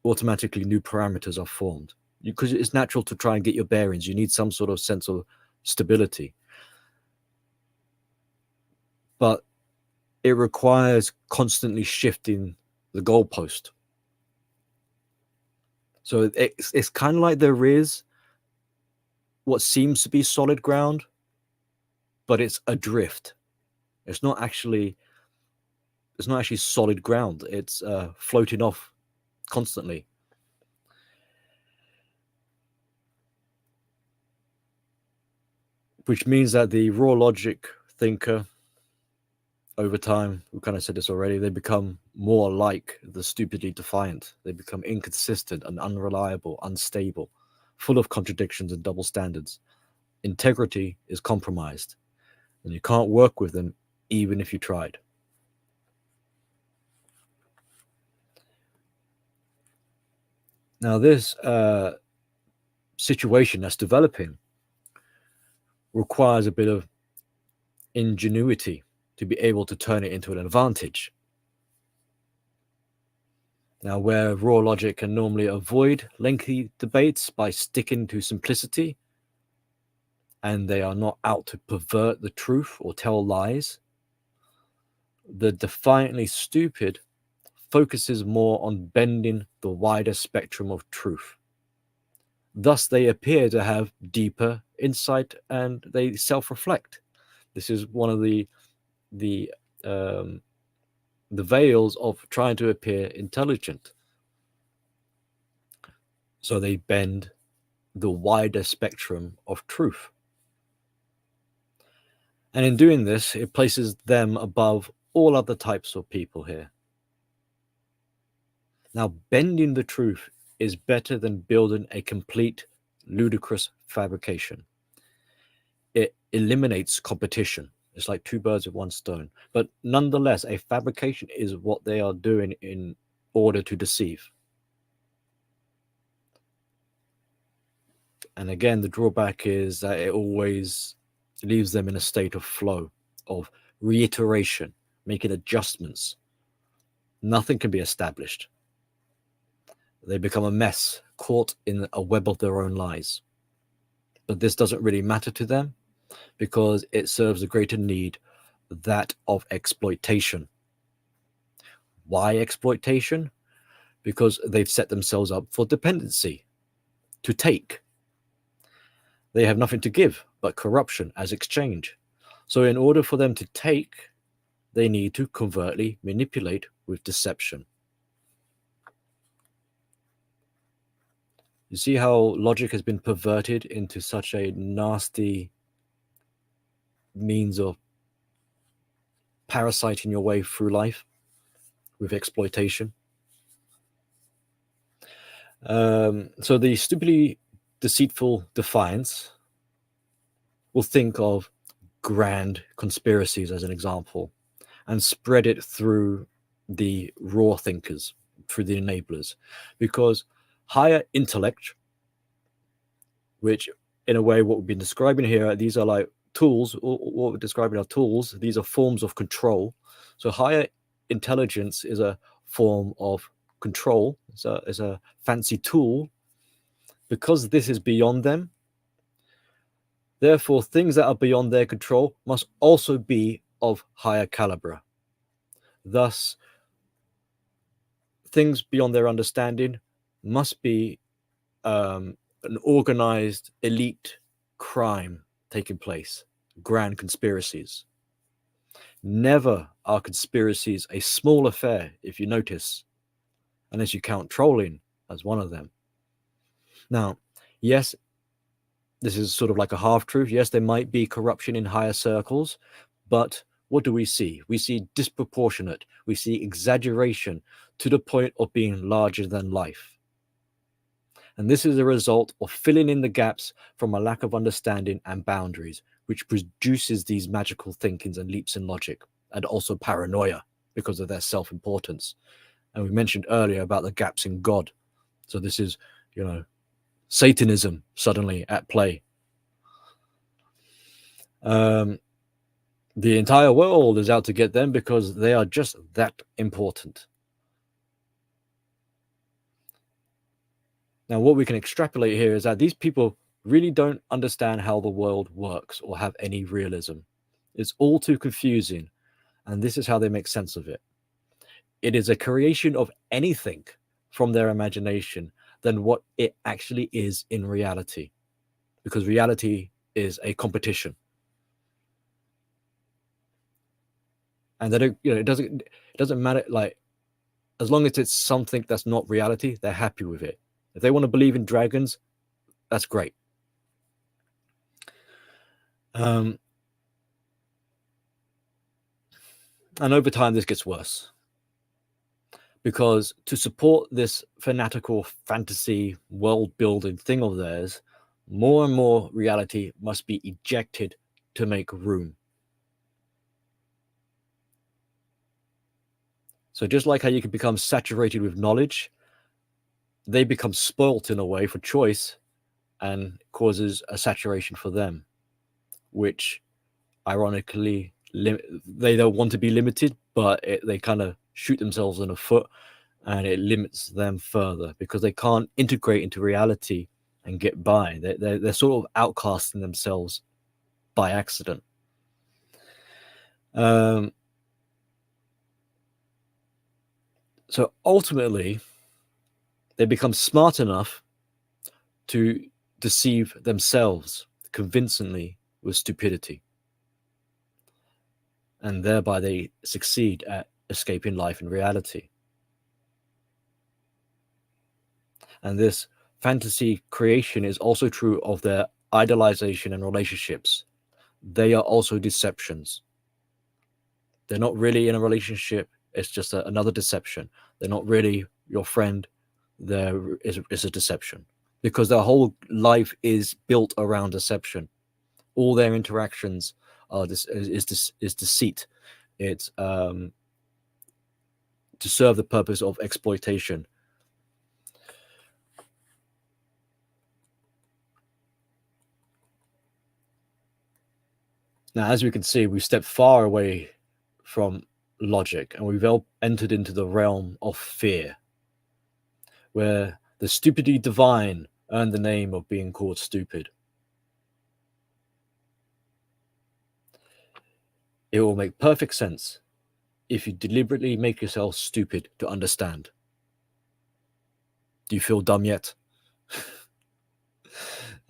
automatically new parameters are formed, because it's natural to try and get your bearings. You need some sort of sense of stability, but it requires constantly shifting the goalpost. So it's kind of like there is what seems to be solid ground, but it's adrift. It's not actually solid ground. It's floating off constantly. Which means that the raw logic thinker, over time, we kind of said this already, they become more like the stupidly defiant. They become inconsistent and unreliable, unstable, full of contradictions and double standards. Integrity is compromised, and you can't work with them even if you tried. Now, this situation that's developing requires a bit of ingenuity to be able to turn it into an advantage. Now, where raw logic can normally avoid lengthy debates by sticking to simplicity, and they are not out to pervert the truth or tell lies, the defiantly stupid focuses more on bending the wider spectrum of truth. Thus, they appear to have deeper insight and they self-reflect. This is one of the veils of trying to appear intelligent. So they bend the wider spectrum of truth. And in doing this, it places them above all other types of people here. Now, bending the truth is better than building a complete, ludicrous fabrication. It eliminates competition. It's like two birds with one stone. But nonetheless, a fabrication is what they are doing in order to deceive. And again, the drawback is that it always leaves them in a state of flow, of reiteration, making adjustments. Nothing can be established. They become a mess, caught in a web of their own lies. But this doesn't really matter to them, because it serves a greater need, that of exploitation. Why exploitation? Because they've set themselves up for dependency, to take. They have nothing to give but corruption as exchange. So in order for them to take, they need to covertly manipulate with deception. You see how logic has been perverted into such a nasty means of parasiting your way through life with exploitation. So the stupidly deceitful defiance will think of grand conspiracies as an example and spread it through the raw thinkers, through the enablers, because higher intellect, which in a way what we've been describing here, these are like tools, what we're describing are tools, these are forms of control. So higher intelligence is a form of control, it's a fancy tool. Because this is beyond them, therefore things that are beyond their control must also be of higher caliber. Thus, things beyond their understanding must be an organized elite crime taking place, grand conspiracies. Never are conspiracies a small affair, if you notice, unless you count trolling as one of them. Now, yes, this is sort of like a half-truth. Yes, there might be corruption in higher circles, but what do we see? We see disproportionate, we see exaggeration to the point of being larger than life. And this is a result of filling in the gaps from a lack of understanding and boundaries, which produces these magical thinkings and leaps in logic, and also paranoia because of their self-importance. And we mentioned earlier about the gaps in God. So this is, Satanism suddenly at play. The entire world is out to get them because they are just that important. Now, what we can extrapolate here is that these people really don't understand how the world works or have any realism. It's all too confusing, and this is how they make sense of it. It is a creation of anything from their imagination than what it actually is in reality, because reality is a competition. And they don't, it doesn't matter, like, as long as it's something that's not reality, they're happy with it. If they want to believe in dragons, that's great. And over time, this gets worse, because to support this fanatical fantasy world building thing of theirs, more and more reality must be ejected to make room. So just like how you can become saturated with knowledge, they become spoilt in a way for choice and causes a saturation for them, which ironically, they don't want to be limited, but they kind of shoot themselves in the foot, and it limits them further because they can't integrate into reality and get by. They're sort of outcasting themselves by accident. So ultimately, they become smart enough to deceive themselves convincingly with stupidity. And thereby they succeed at escaping life and reality. And this fantasy creation is also true of their idolization and relationships. They are also deceptions. They're not really in a relationship. It's just another deception. They're not really your friend. There is a deception, because their whole life is built around deception. All their interactions are is deceit. It's to serve the purpose of exploitation. Now, as we can see, we've stepped far away from logic, and we've entered into the realm of fear, where the stupidly divine earned the name of being called stupid. It will make perfect sense if you deliberately make yourself stupid to understand. Do you feel dumb yet?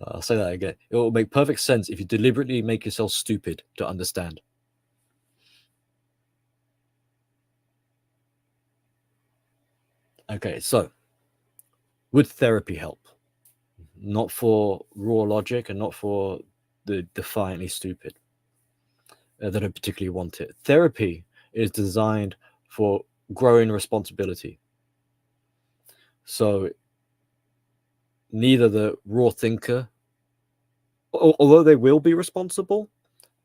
I'll say that again. It will make perfect sense if you deliberately make yourself stupid to understand. Okay, so would therapy help? Not for raw logic and not for the defiantly stupid that don't particularly want it. Therapy is designed for growing responsibility. So neither the raw thinker, although they will be responsible,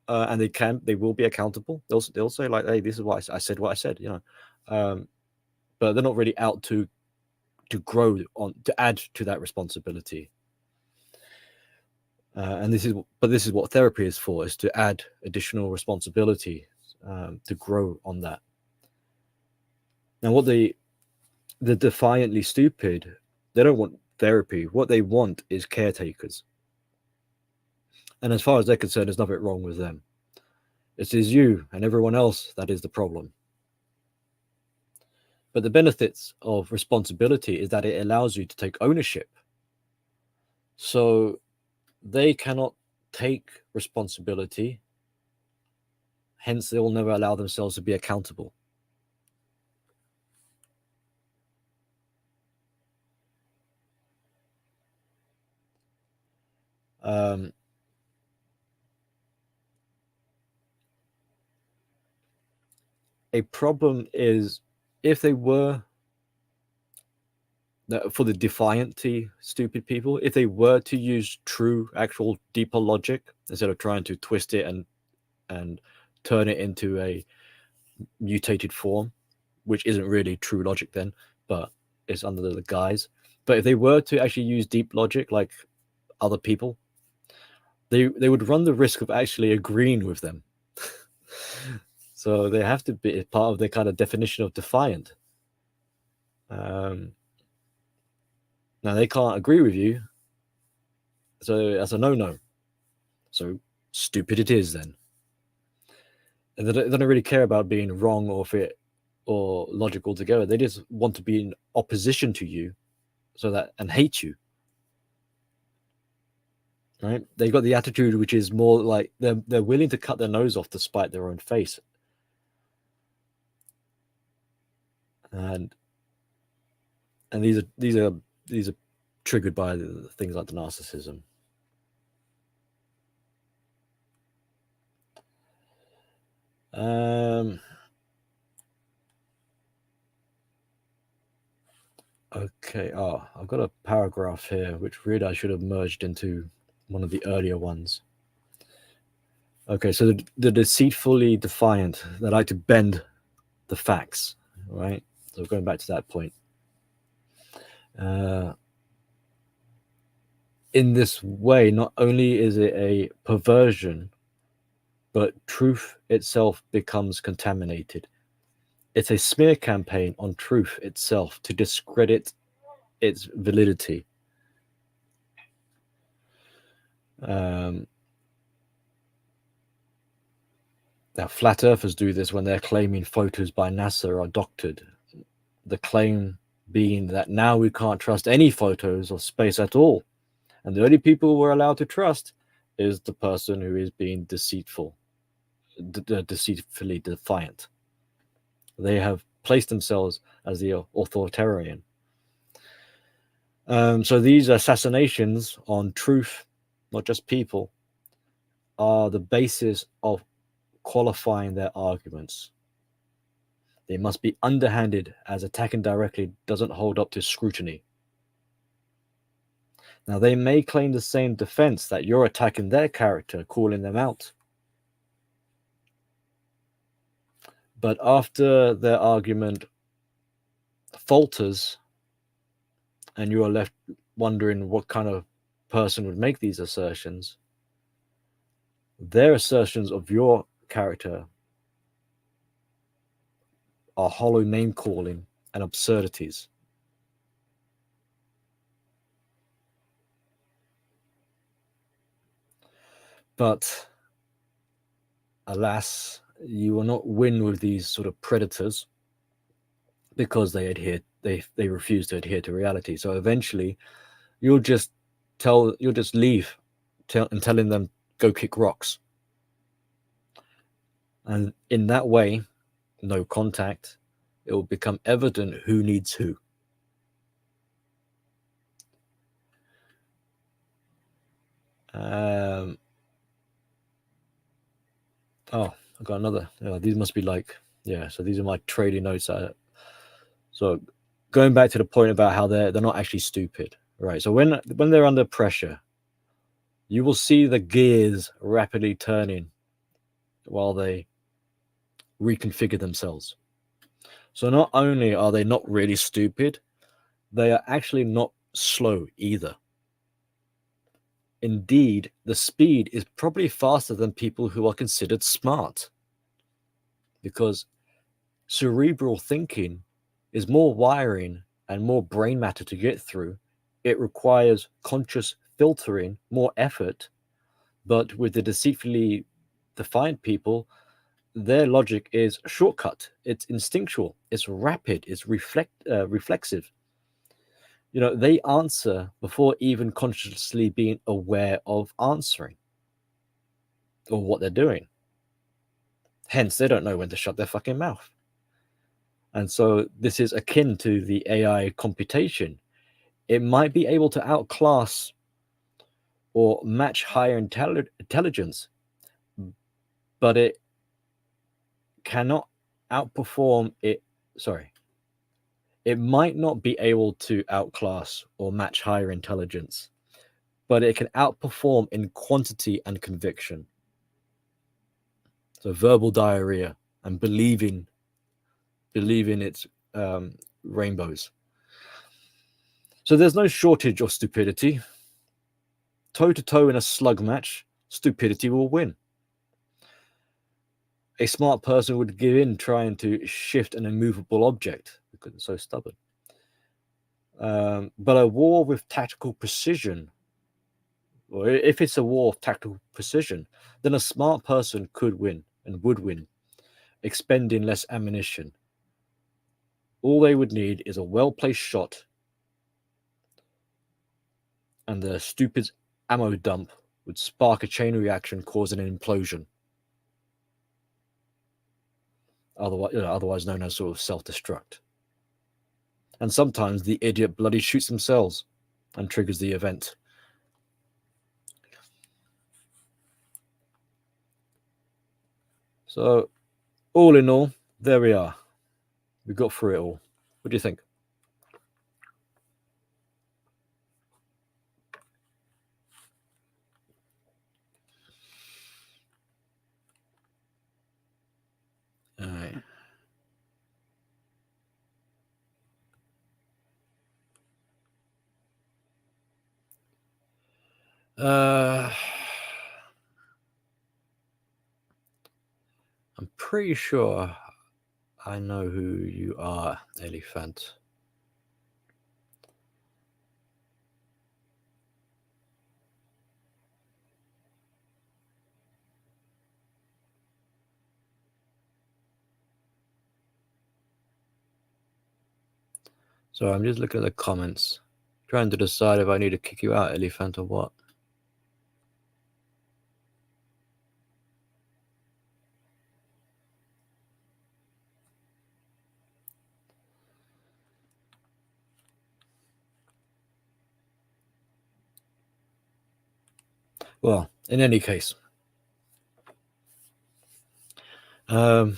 and they will be accountable. They'll say like, "Hey, this is why I said what I said," but they're not really out to grow on, to add to that responsibility. And this is what therapy is for: is to add additional responsibility, to grow on that. Now, what the defiantly stupid, they don't want therapy. What they want is caretakers. And as far as they're concerned, there's nothing wrong with them. It is you and everyone else that is the problem. But the benefits of responsibility is that it allows you to take ownership. So they cannot take responsibility, hence they will never allow themselves to be accountable. A problem is if they were, for the defiantly stupid people, if they were to use true, actual, deeper logic instead of trying to twist it and turn it into a mutated form, which isn't really true logic then, but it's under the guise. But if they were to actually use deep logic like other people, they would run the risk of actually agreeing with them. So they have to be part of the kind of definition of defiant. Now they can't agree with you, so that's a no-no. So stupid it is then. And they don't really care about being wrong or logical together. They just want to be in opposition to you, and hate you. Right? They've got the attitude which is more like they're willing to cut their nose off to spite their own face. And these are triggered by things like the narcissism. Okay. I've got a paragraph here which really I should have merged into one of the earlier ones. Okay, so the deceitfully defiant, they like to bend the facts, right? So going back to that point. In this way, not only is it a perversion, but truth itself becomes contaminated. It's a smear campaign on truth itself to discredit its validity. Now, flat earthers do this when they're claiming photos by NASA are doctored. The claim being that now we can't trust any photos of space at all. And the only people we're allowed to trust is the person who is being deceitfully defiant. They have placed themselves as the authoritarian. So these assassinations on truth, not just people, are the basis of qualifying their arguments. They must be underhanded, as attacking directly doesn't hold up to scrutiny. Now, they may claim the same defense that you're attacking their character, calling them out. But after their argument falters and you are left wondering what kind of person would make these assertions, their assertions of your character are hollow name-calling and absurdities. But alas, you will not win with these sort of predators because they refuse to adhere to reality. So eventually, you'll just leave, telling them go kick rocks, and in that way, no contact, it will become evident who needs who. I got another. These must be so these are my trading notes. So going back to the point about how they're not actually stupid, right? So when they're under pressure, you will see the gears rapidly turning while they reconfigure themselves. So not only are they not really stupid, they are actually not slow either. Indeed, the speed is probably faster than people who are considered smart, because cerebral thinking is more wiring and more brain matter to get through. It requires conscious filtering, more effort. But with the deceitfully defiant people, their logic is shortcut. It's instinctual. It's rapid. It's reflexive. They answer before even consciously being aware of answering or what they're doing. Hence, they don't know when to shut their fucking mouth. And so this is akin to the AI computation. It might be able to outclass or match higher intelligence, but it cannot outperform it. Sorry. It might not be able to outclass or match higher intelligence, but it can outperform in quantity and conviction. So verbal diarrhea and believing its rainbows. So there's no shortage of stupidity. Toe to toe in a slug match, stupidity will win. A smart person would give in trying to shift an immovable object because it's so stubborn. But a war with tactical precision, or if it's a war of tactical precision, then a smart person could win and would win, expending less ammunition. All they would need is a well-placed shot, and the stupid ammo dump would spark a chain reaction, causing an implosion. Otherwise known as sort of self-destruct. And sometimes the idiot bloody shoots themselves and triggers the event. So, all in all, there we are. We got through it all. What do you think? All right. I'm pretty sure I know who you are, Elephant. So I'm just looking at the comments, trying to decide if I need to kick you out, Elephant, or what. Well, in any case. So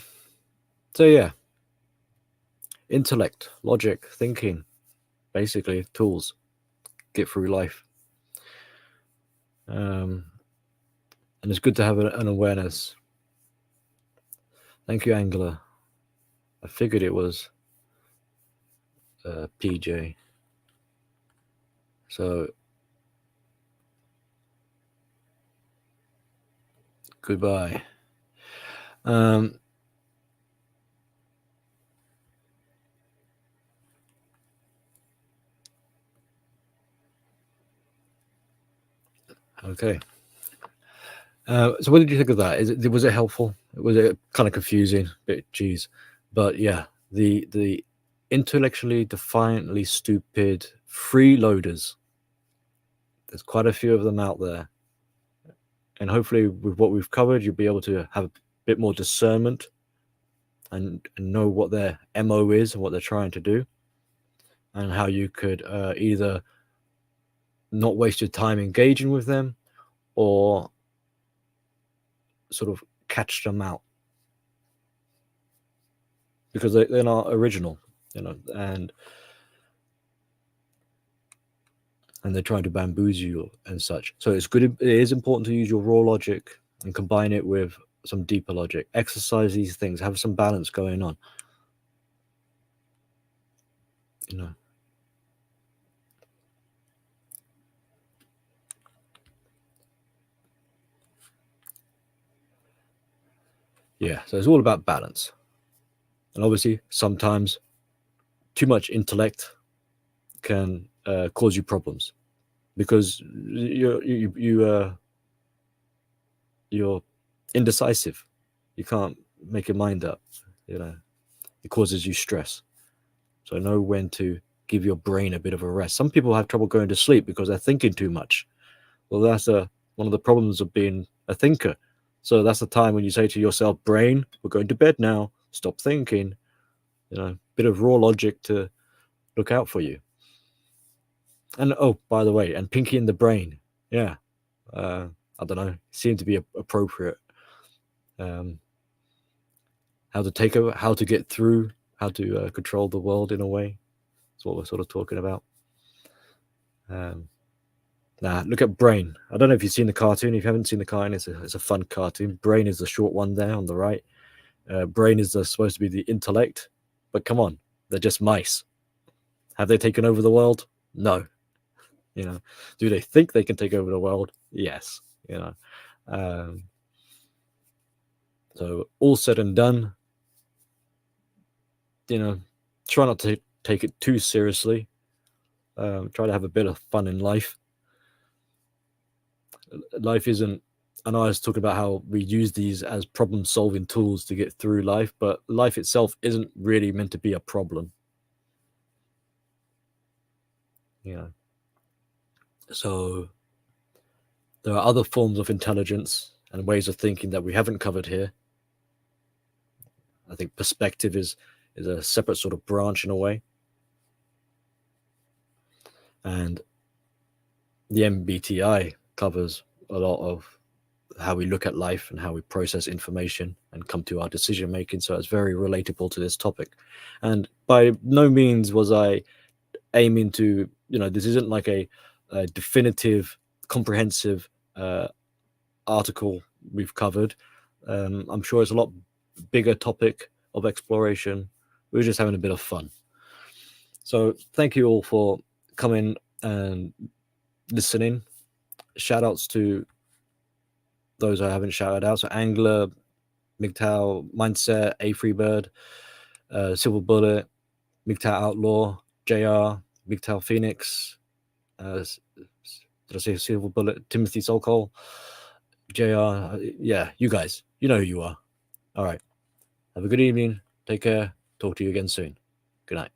yeah. Intellect, logic, thinking, basically tools. Get through life. And it's good to have an awareness. Thank you, Angela. I figured it was PJ. So, goodbye. Okay. So what did you think of that? Was it helpful? Was it kind of confusing? Geez. But yeah, the intellectually defiantly stupid freeloaders. There's quite a few of them out there. And hopefully with what we've covered, you'll be able to have a bit more discernment and know what their MO is and what they're trying to do, and how you could either not waste your time engaging with them or sort of catch them out, because they're not original, and they're trying to bamboozle you and such. So it's good. It is important to use your raw logic and combine it with some deeper logic. Exercise these things. Have some balance going on. Yeah. So it's all about balance. And obviously, sometimes too much intellect can cause you problems, because you're indecisive. You can't make your mind up. It causes you stress. So know when to give your brain a bit of a rest. Some people have trouble going to sleep because they're thinking too much. Well, that's one of the problems of being a thinker. So that's the time when you say to yourself, brain, we're going to bed now. Stop thinking. Bit of raw logic to look out for you. And oh, by the way, and Pinky in the Brain. Yeah. I don't know, seem to be appropriate. How to take over, how to get through, how to control the world in a way. That's what we're sort of talking about. Look at Brain. I don't know if you've seen the cartoon. If you haven't seen the cartoon, it's a fun cartoon. Brain is the short one there on the right. Brain is supposed to be the intellect, but come on, they're just mice. Have they taken over the world? No. You know, do they think they can take over the world? Yes. You know, so all said and done, you know, try not to take it too seriously. Try to have a bit of fun in life. Life isn't. I know I was talking about how we use these as problem-solving tools to get through life, but life itself isn't really meant to be a problem. You know, so there are other forms of intelligence and ways of thinking that we haven't covered here. I think perspective is a separate sort of branch in a way. And the MBTI covers a lot of how we look at life and how we process information and come to our decision making. So it's very relatable to this topic. And by no means was I aiming to, this isn't like a definitive, comprehensive article we've covered. I'm sure it's a lot bigger topic of exploration. We're just having a bit of fun. So thank you all for coming and listening. Shout outs to those I haven't shouted out. So Angler, MGTOW Mindset, A Freebird, Silver Bullet, MGTOW Outlaw, JR, MGTOW Phoenix, did I say Silver Bullet, Timothy Solcol, JR, yeah, you guys, you know who you are. All right. Have a good evening. Take care. Talk to you again soon. Good night.